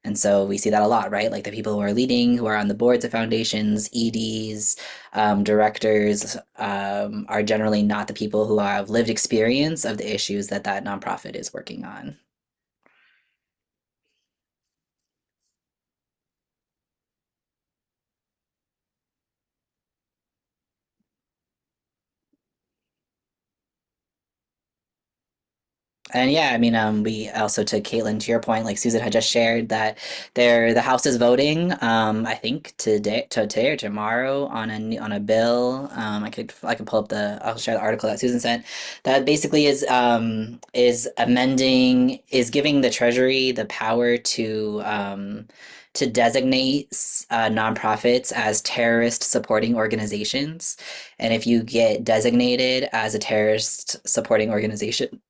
And so we see that a lot, right? Like the people who are leading, who are on the boards of foundations, EDs, directors, are generally not the people who have lived experience of the issues that that nonprofit is working on. And yeah, I mean, we also to Caitlin, to your point, like Susan had just shared that the House is voting, I think today or tomorrow on a bill. I could pull up I'll share the article that Susan sent. That basically is giving the Treasury the power to designate nonprofits as terrorist supporting organizations. And if you get designated as a terrorist supporting organization,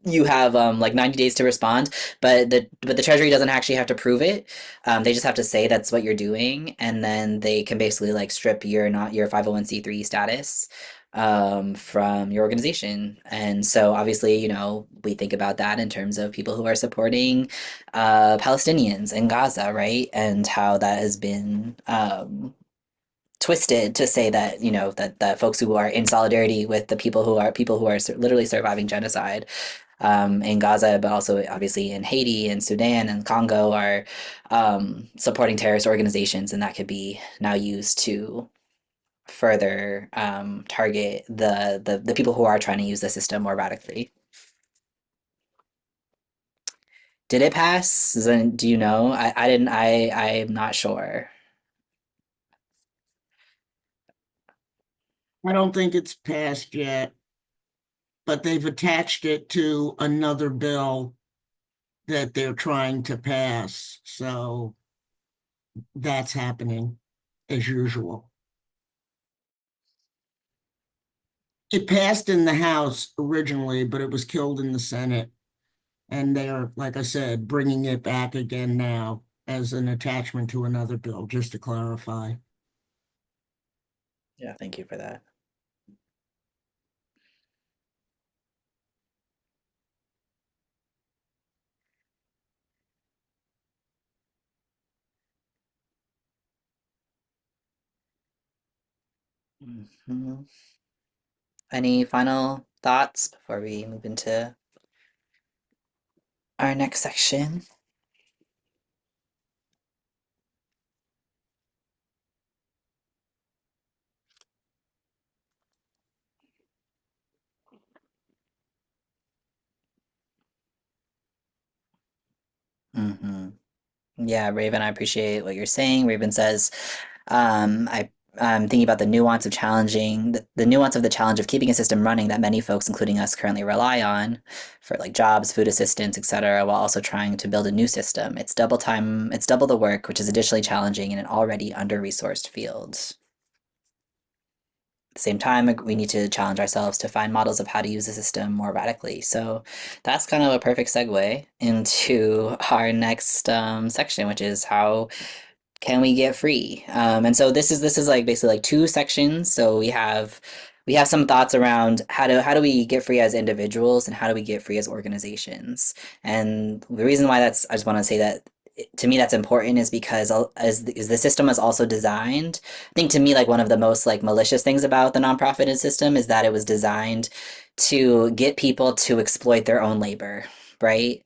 you have like 90 days to respond, but the treasury doesn't actually have to prove it. They just have to say that's what you're doing, and then they can basically like strip your 501(c)(3) status from your organization. And so obviously, we think about that in terms of people who are supporting Palestinians in Gaza, right? And how that has been twisted to say that that folks who are in solidarity with the people who are literally surviving genocide in Gaza, but also obviously in Haiti and Sudan and Congo are supporting terrorist organizations, and that could be now used to further target the people who are trying to use the system more radically. Did it pass? Do you know? I didn't. I'm not sure. I don't think it's passed yet, but they've attached it to another bill that they're trying to pass. So that's happening as usual. It passed in the House originally, but it was killed in the Senate. And they're, like I said, bringing it back again now as an attachment to another bill, just to clarify. Yeah, thank you for that. Mhm. Any final thoughts before we move into our next section? hmm Yeah, Raven, I appreciate what you're saying. Raven says, I'm thinking about the nuance of the challenge of keeping a system running that many folks, including us, currently rely on for like jobs, food assistance, etc., while also trying to build a new system. It's double the work, which is additionally challenging in an already under-resourced field. At the same time, we need to challenge ourselves to find models of how to use the system more radically. So that's kind of a perfect segue into our next section, which is how can we get free? And so this is like basically like two sections. So we have some thoughts around how do we get free as individuals and how do we get free as organizations. And the reason why I just want to say that to me that's important is because as the system is also designed. I think to me like one of the most like malicious things about the nonprofit system is that it was designed to get people to exploit their own labor, right?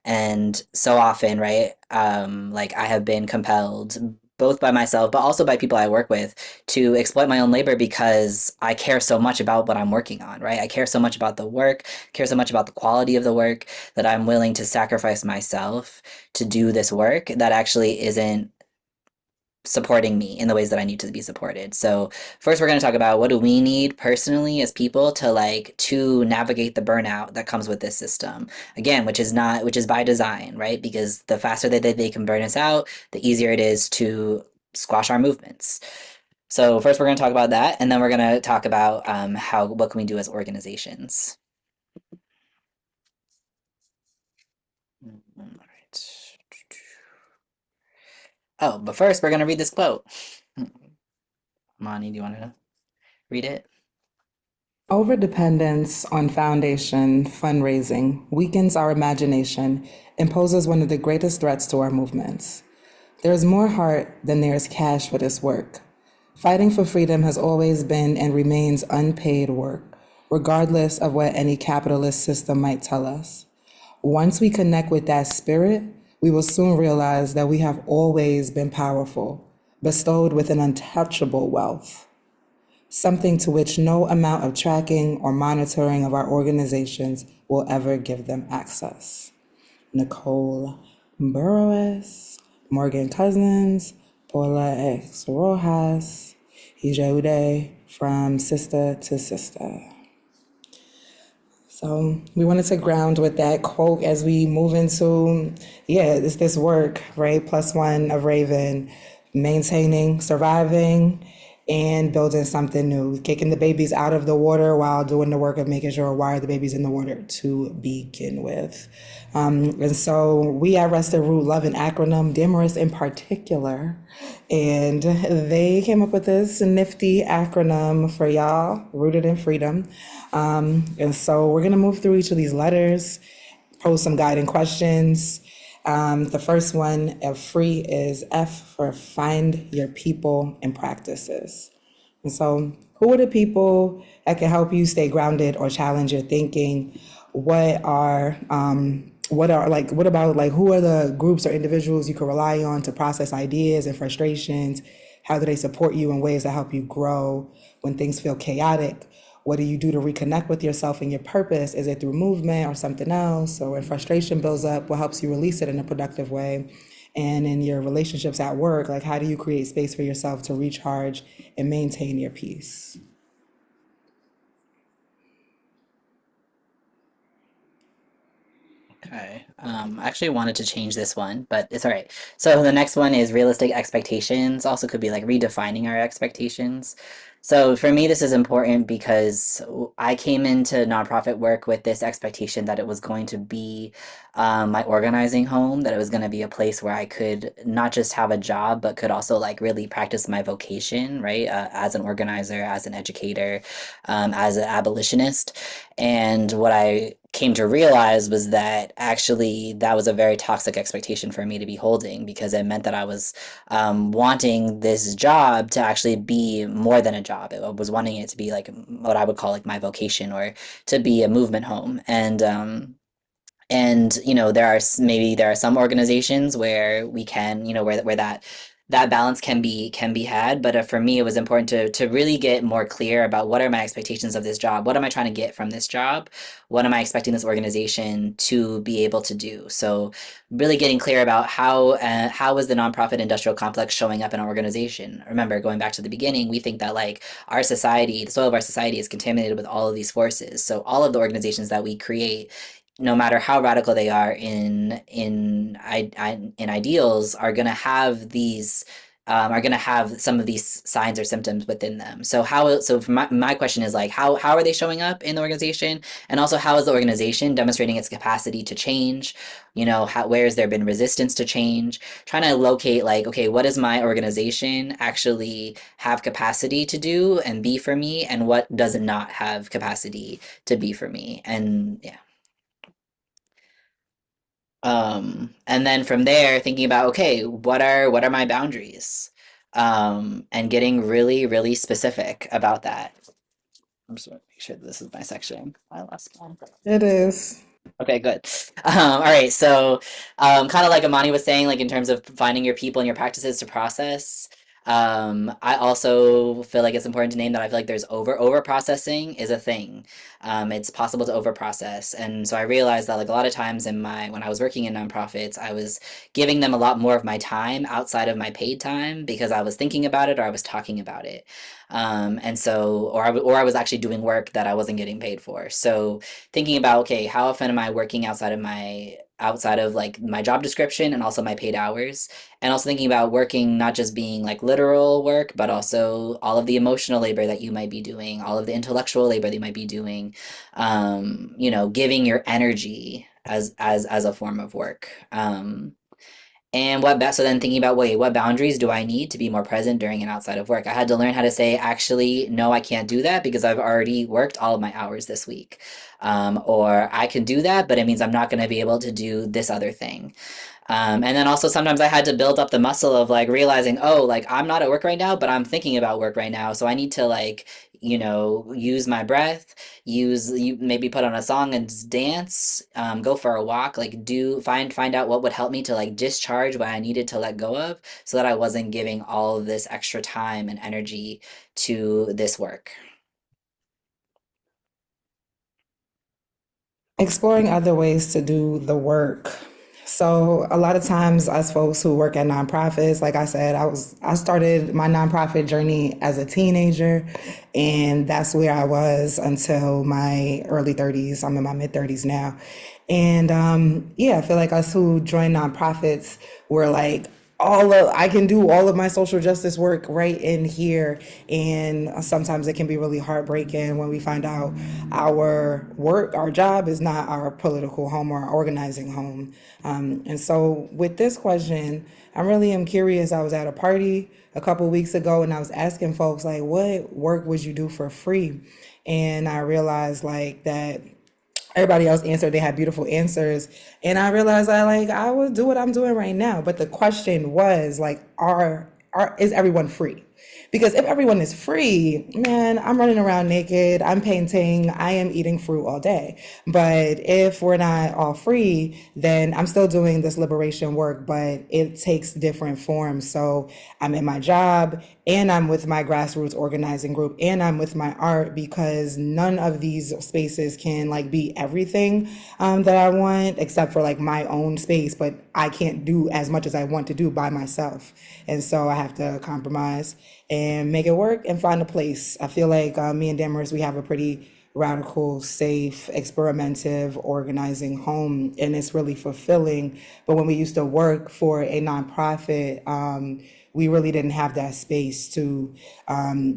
And so often, right, like I have been compelled both by myself, but also by people I work with to exploit my own labor because I care so much about what I'm working on, right? I care so much about the work, care so much about the quality of the work that I'm willing to sacrifice myself to do this work that actually isn't supporting me in the ways that I need to be supported. So first we're going to talk about what do we need personally as people to like to navigate the burnout that comes with this system. Again, which is by design, right? Because the faster that they can burn us out, the easier it is to squash our movements. So first we're going to talk about that, and then we're going to talk about how what can we do as organizations. All right. Oh, but first we're going to read this quote. Mani, do you want to read it? Overdependence on foundation fundraising weakens our imagination and poses one of the greatest threats to our movements. There is more heart than there is cash for this work. Fighting for freedom has always been and remains unpaid work, regardless of what any capitalist system might tell us. Once we connect with that spirit, we will soon realize that we have always been powerful, bestowed with an untouchable wealth, something to which no amount of tracking or monitoring of our organizations will ever give them access. Nicole Burrows, Morgan Cousins, Paula X. Rojas, Hijaude, from Sister to Sister. So we wanted to ground with that quote as we move into, it's this work, right? Plus one of Raven, maintaining, surviving, and building something new, kicking the babies out of the water while doing the work of making sure why are the babies in the water to begin with. And so we at Rest and Root love an acronym, Demarest in particular, and they came up with this nifty acronym for y'all, Rooted in Freedom. And so we're gonna move through each of these letters, pose some guiding questions. The first one, F.R.E.E., is F for find your people and practices. And so who are the people that can help you stay grounded or challenge your thinking? What about like who are the groups or individuals you can rely on to process ideas and frustrations? How do they support you in ways that help you grow when things feel chaotic? What do you do to reconnect with yourself and your purpose? Is it through movement or something else? Or when frustration builds up, what helps you release it in a productive way? And in your relationships at work, like how do you create space for yourself to recharge and maintain your peace? Okay. I actually wanted to change this one, but it's all right. So the next one is realistic expectations. Also could be like redefining our expectations. So for me, this is important because I came into nonprofit work with this expectation that it was going to be my organizing home, that it was going to be a place where I could not just have a job, but could also like really practice my vocation, right? As an organizer, as an educator, as an abolitionist. And what I came to realize was that actually that was a very toxic expectation for me to be holding because it meant that I was wanting this job to actually be more than a job. I was wanting it to be like what I would call like my vocation or to be a movement home. And there are maybe there are some organizations where we can where that balance can be had, but for me it was important to really get more clear about what are my expectations of this job, what am I trying to get from this job, what am I expecting this organization to be able to do. So really getting clear about how is the nonprofit industrial complex showing up in our organization. Remember, going back to the beginning, we think that like our society, the soil of our society, is contaminated with all of these forces. So all of the organizations that we create, no matter how radical they are in ideals, are going to have some of these signs or symptoms within them. So my question is like how are they showing up in the organization, and also how is the organization demonstrating its capacity to change? Where has there been resistance to change? Trying to locate like, okay, what does my organization actually have capacity to do and be for me, and what does it not have capacity to be for me? And yeah. And then from there, thinking about, okay, what are my boundaries? And getting really, really specific about that. I'm just gonna make sure that this is my section. My last one. It is. Okay, good. All right, so kind of like Amani was saying, like in terms of finding your people and your practices to process. I also feel like it's important to name that I feel like there's over processing is a thing. It's possible to over process, and so I realized that like a lot of times in my when I was working in nonprofits, I was giving them a lot more of my time outside of my paid time because I was thinking about it or I was talking about it. And so, or I was actually doing work that I wasn't getting paid for. So thinking about, okay, how often am I working outside of like my job description and also my paid hours, and also thinking about working not just being like literal work, but also all of the emotional labor that you might be doing, all of the intellectual labor that you might be doing, giving your energy as a form of work. So then thinking about, wait, what boundaries do I need to be more present during and outside of work? I had to learn how to say, actually, no, I can't do that because I've already worked all of my hours this week. Or I can do that, but it means I'm not going to be able to do this other thing. And then also sometimes I had to build up the muscle of like realizing, oh, like I'm not at work right now, but I'm thinking about work right now. So I need to like, use my breath, maybe put on a song and dance, go for a walk, like find out what would help me to like discharge what I needed to let go of so that I wasn't giving all of this extra time and energy to this work. Exploring other ways to do the work. So a lot of times us folks who work at nonprofits, like I said, I started my nonprofit journey as a teenager, and that's where I was until my early 30s. I'm in my mid 30s now. And yeah, I feel like us who join nonprofits were like I can do all of my social justice work right in here. And sometimes it can be really heartbreaking when we find out our job is not our political home or our organizing home. And so with this question, I really am curious. I was at a party a couple weeks ago and I was asking folks like, what work would you do for free? And I realized like that everybody else answered, they had beautiful answers, and I realized I would do what I'm doing right now, but the question was like, are is everyone free? Because if everyone is free, man, I'm running around naked, I'm painting, I am eating fruit all day. But if we're not all free, then I'm still doing this liberation work, but it takes different forms. So I'm in my job and I'm with my grassroots organizing group and I'm with my art, because none of these spaces can like be everything that I want, except for like my own space, but I can't do as much as I want to do by myself. And so I have to compromise and make it work and find a place. I feel like me and Damaris, we have a pretty radical, safe, experimentative, organizing home, and it's really fulfilling. But when we used to work for a nonprofit, we really didn't have that space to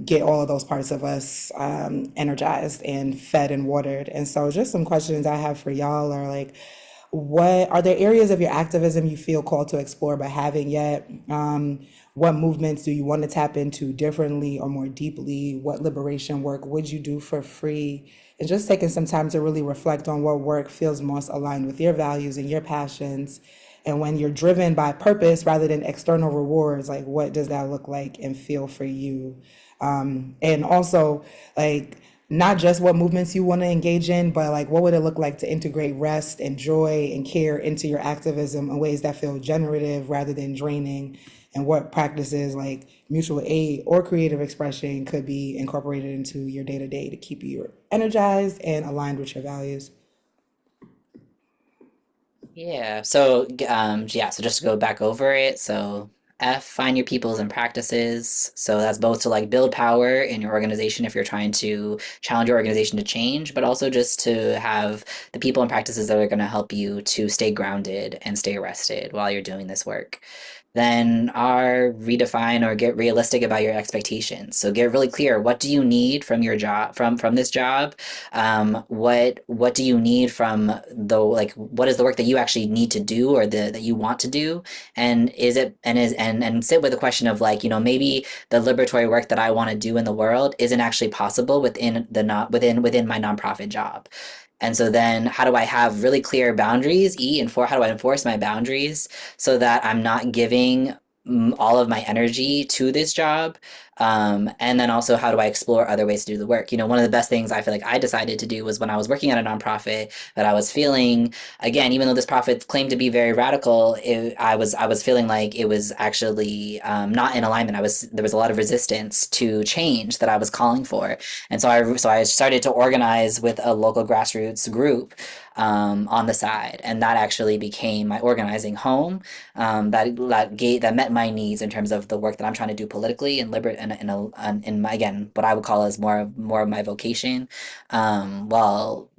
get all of those parts of us energized and fed and watered. And so, just some questions I have for y'all are like, what are there areas of your activism you feel called to explore but haven't yet? What movements do you want to tap into differently or more deeply? What liberation work would you do for free? And just taking some time to really reflect on what work feels most aligned with your values and your passions. And when you're driven by purpose rather than external rewards, like what does that look like and feel for you? And also, like, not just what movements you want to engage in, but like what would it look like to integrate rest and joy and care into your activism in ways that feel generative rather than draining, and what practices like mutual aid or creative expression could be incorporated into your day to day to keep you energized and aligned with your values. Yeah. So just to go back over it. So find your peoples and practices. So that's both to like build power in your organization if you're trying to challenge your organization to change, but also just to have the people and practices that are going to help you to stay grounded and stay rested while you're doing this work. Then are redefine or get realistic about your expectations. So get really clear. What do you need from your job, from this job? What do you need from the like what is the work that you actually need to do or that you want to do? And is it and is and sit with the question of like, maybe the liberatory work that I want to do in the world isn't actually possible within the not within my nonprofit job. And so then how do I have really clear boundaries? How do I enforce my boundaries so that I'm not giving all of my energy to this job, And then also, how do I explore other ways to do the work? One of the best things I feel like I decided to do was when I was working at a nonprofit that I was feeling, again, even though this profit claimed to be very radical, I was feeling like it was actually not in alignment. There was a lot of resistance to change that I was calling for, and so I started to organize with a local grassroots group on the side, and that actually became my organizing home. That met my needs in terms of the work that I'm trying to do politically and liberate in my, again, what I would call as more of my vocation. While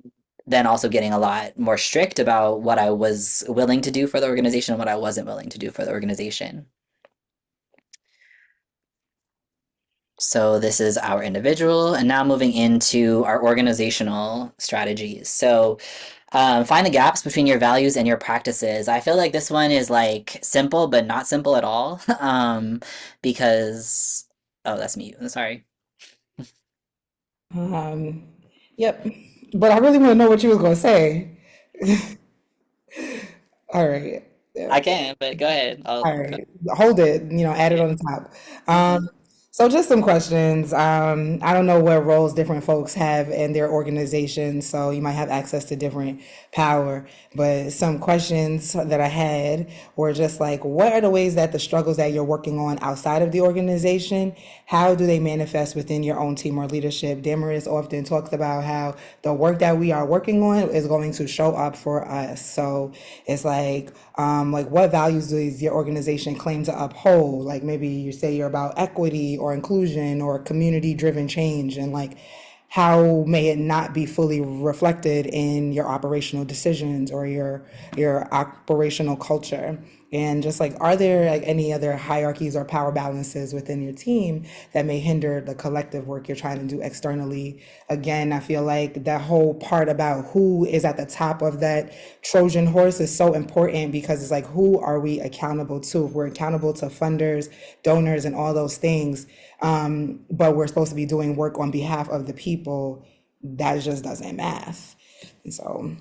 then also getting a lot more strict about what I was willing to do for the organization and what I wasn't willing to do for the organization. So this is our individual, and now moving into our organizational strategies. So find the gaps between your values and your practices. I feel like this one is like simple, but not simple at all. Because, oh, that's me. Sorry. Um, yep. But I really want to know what you was gonna say. All right. I Yep. can, but go ahead. I'll All go. right, hold it, add it Yeah. on the top. Hmm. So just some questions. I don't know what roles different folks have in their organization, so you might have access to different power. But some questions that I had were just like, what are the ways that the struggles that you're working on outside of the organization, how do they manifest within your own team or leadership? Damaris often talks about how the work that we are working on is going to show up for us. So it's like what values does your organization claim to uphold? Like maybe you say you're about equity or inclusion or community driven change, and like how may it not be fully reflected in your operational decisions or your operational culture? And just like, are there like any other hierarchies or power balances within your team that may hinder the collective work you're trying to do externally? Again, I feel like that whole part about who is at the top of that Trojan horse is so important, because it's like, who are we accountable to? We're accountable to funders, donors, and all those things. But we're supposed to be doing work on behalf of the people. That just doesn't math. And so,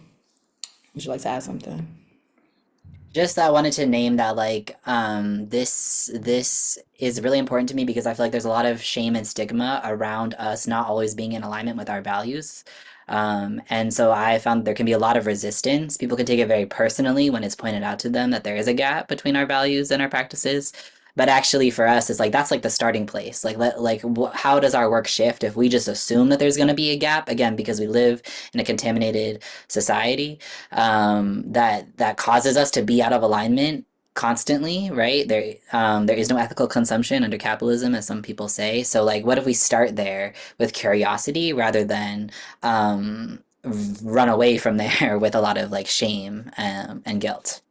would you like to add something? Just I wanted to name that like this is really important to me because I feel like there's a lot of shame and stigma around us not always being in alignment with our values. And so I found there can be a lot of resistance. People can take it very personally when it's pointed out to them that there is a gap between our values and our practices. But actually, for us, it's like that's like the starting place. How does our work shift if we just assume that there's going to be a gap again because we live in a contaminated society? That causes us to be out of alignment constantly, right? There is no ethical consumption under capitalism, as some people say. So like, what if we start there with curiosity rather than run away from there with a lot of like shame and guilt?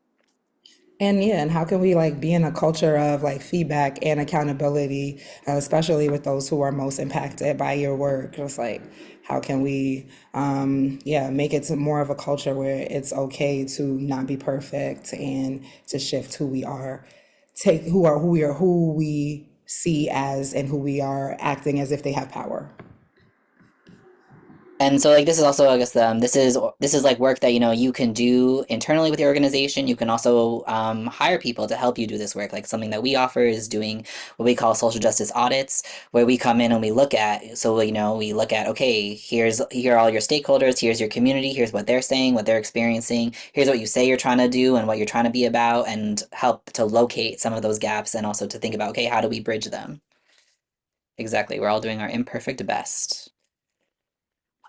And yeah, and how can we like be in a culture of like feedback and accountability, especially with those who are most impacted by your work? Just like, how can we, yeah, make it to more of a culture where it's okay to not be perfect and to shift who we are, take who we see as and who we are acting as if they have power. And so like this is also I guess this is like work that you can do internally with your organization. You can also hire people to help you do this work. Like something that we offer is doing what we call social justice audits, where we come in and we look at we look at, okay, here are all your stakeholders, here's your community, here's what they're saying, what they're experiencing, here's what you say you're trying to do and what you're trying to be about, and help to locate some of those gaps and also to think about, okay, how do we bridge them? Exactly. We're all doing our imperfect best.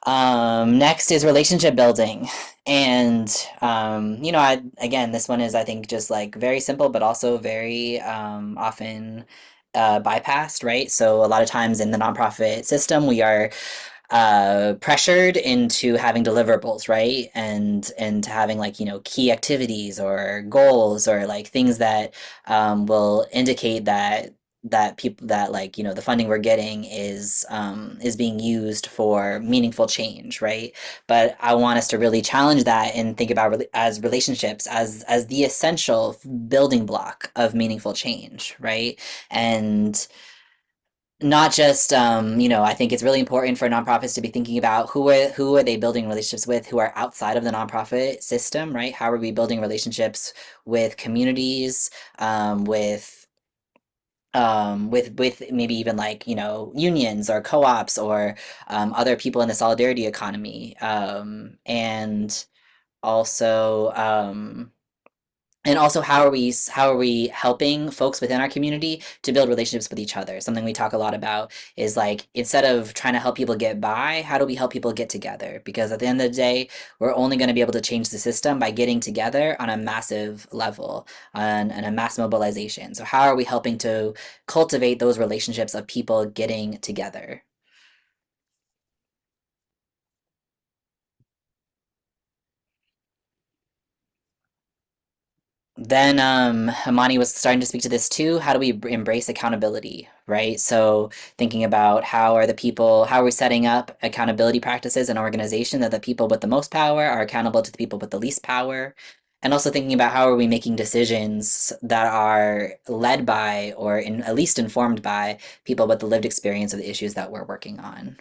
Next is relationship building. And, again, this one is, I think, just like very simple, but also very often bypassed, right? So a lot of times in the nonprofit system, we are pressured into having deliverables, right? And to having like, key activities or goals or like things that will indicate that people that like the funding we're getting is being used for meaningful change, right? But I want us to really challenge that and think about as relationships as the essential building block of meaningful change, right? And not just I think it's really important for nonprofits to be thinking about who are they building relationships with who are outside of the nonprofit system, right? How are we building relationships with communities, with with maybe even like unions or co-ops or other people in the solidarity economy, and also how are we helping folks within our community to build relationships with each other? Something we talk a lot about is like, instead of trying to help people get by, how do we help people get together? Because at the end of the day, we're only going to be able to change the system by getting together on a massive level, and a mass mobilization. So how are we helping to cultivate those relationships of people getting together? Then Amani was starting to speak to this too. How do we embrace accountability, right? So thinking about how are we setting up accountability practices and organization that the people with the most power are accountable to the people with the least power. And also thinking about how are we making decisions that are led by or at least informed by people with the lived experience of the issues that we're working on.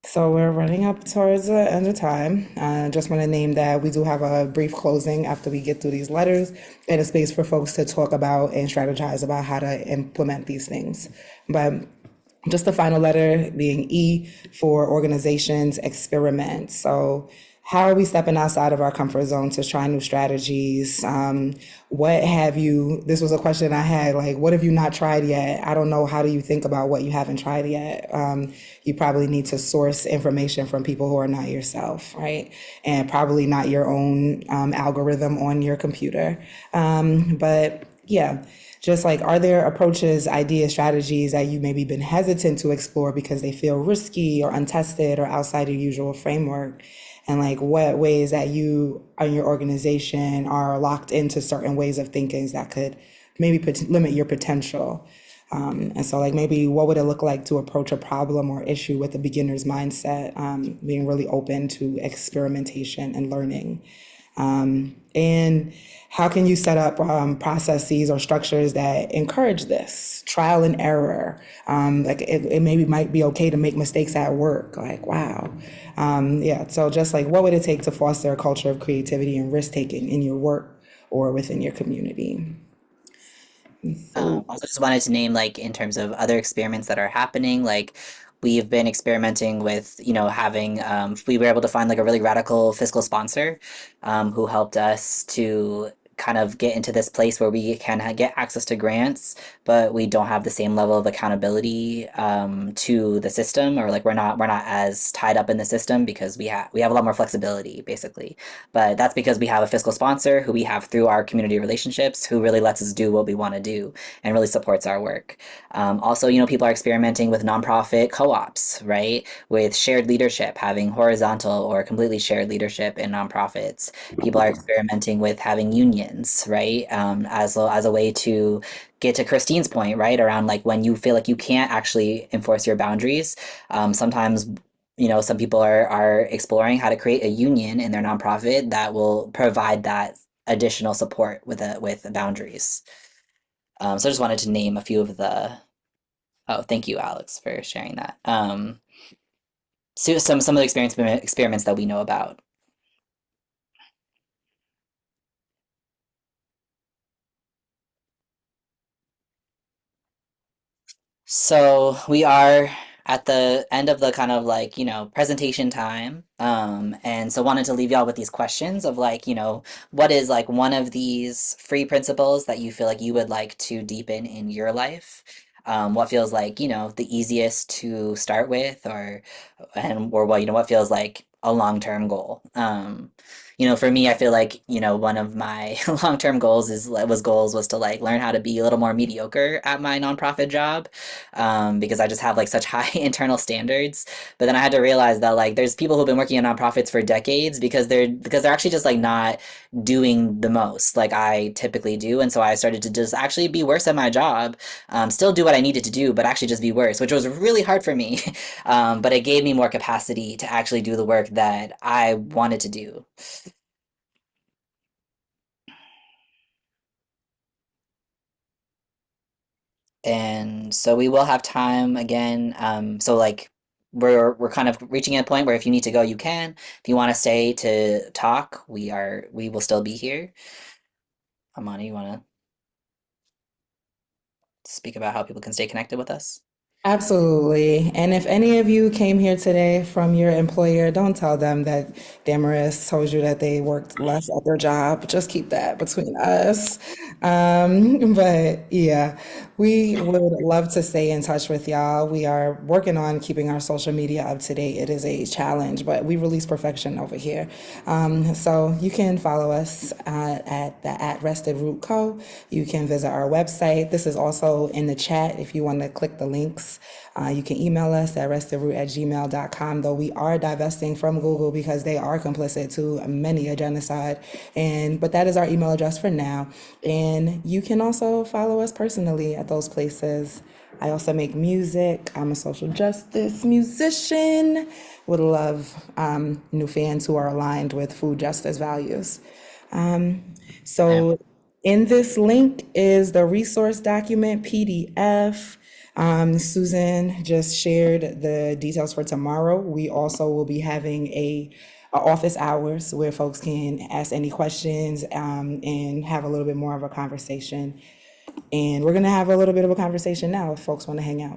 So we're running up towards the end of time. I just want to name that we do have a brief closing after we get through these letters and a space for folks to talk about and strategize about how to implement these things. But just the final letter being E for organizations experiment. So how are we stepping outside of our comfort zone to try new strategies? What have you, this was a question I had, like, what have you not tried yet? I don't know. How do you think about what you haven't tried yet? You probably need to source information from people who are not yourself, right? And probably not your own algorithm on your computer. But yeah, just like, are there approaches, ideas, strategies that you maybe been hesitant to explore because they feel risky or untested or outside your usual framework? And like, what ways that you and your organization are locked into certain ways of thinking that could maybe limit your potential? And so, like, maybe what would it look like to approach a problem or issue with a beginner's mindset, being really open to experimentation and learning? And how can you set up processes or structures that encourage this trial and error? Like, it maybe might be okay to make mistakes at work. Like, wow. Yeah. So just like, what would it take to foster a culture of creativity and risk taking in your work or within your community? So Also just wanted to name, like, in terms of other experiments that are happening, like we've been experimenting with, having we were able to find like a really radical fiscal sponsor, who helped us to kind of get into this place where we can get access to grants, but we don't have the same level of accountability to the system, or like we're not as tied up in the system because we have a lot more flexibility, basically. But that's because we have a fiscal sponsor who we have through our community relationships, who really lets us do what we want to do and really supports our work. Also, people are experimenting with nonprofit co-ops, right? With shared leadership, having horizontal or completely shared leadership in nonprofits. People are experimenting with having unions, right? As a way to get to Christine's point, right? Around like when you feel like you can't actually enforce your boundaries. Sometimes some people are exploring how to create a union in their nonprofit that will provide that additional support with boundaries. So I just wanted to name a few of the. Oh, thank you, Alex, for sharing that. So some of the experiments that we know about. So we are at the end of the kind of like, presentation time. And so wanted to leave y'all with these questions of like, what is like one of these free principles that you feel like you would like to deepen in your life? What feels like, the easiest to start with, or what feels like a long-term goal. For me, I feel like, one of my long-term goals was to like learn how to be a little more mediocre at my nonprofit job, because I just have like such high internal standards. But then I had to realize that like there's people who've been working in nonprofits for decades because they're actually just like not doing the most like I typically do. And so I started to just actually be worse at my job, still do what I needed to do, but actually just be worse, which was really hard for me. But it gave me more capacity to actually do the work that I wanted to do. And so we will have time again. So like we're kind of reaching a point where if you need to go, you can. If you want to stay to talk, we will still be here. Amani, you want to speak about how people can stay connected with us? Absolutely. And if any of you came here today from your employer, don't tell them that Damaris told you that they worked less at their job. Just keep that between us. But yeah, we would love to stay in touch with y'all. We are working on keeping our social media up to date. It is a challenge, but we release perfection over here. So you can follow us at the at Rested Root Co. You can visit our website. This is also in the chat if you want to click the links. You can email us at restedroot@gmail.com, though we are divesting from Google because they are complicit to many a genocide. But that is our email address for now. And you can also follow us personally at those places. I also make music. I'm a social justice musician. Would love new fans who are aligned with food justice values. So in this link is the resource document PDF. Susan just shared the details for tomorrow. We also will be having a office hours where folks can ask any questions and have a little bit more of a conversation. And we're gonna have a little bit of a conversation now if folks want to hang out.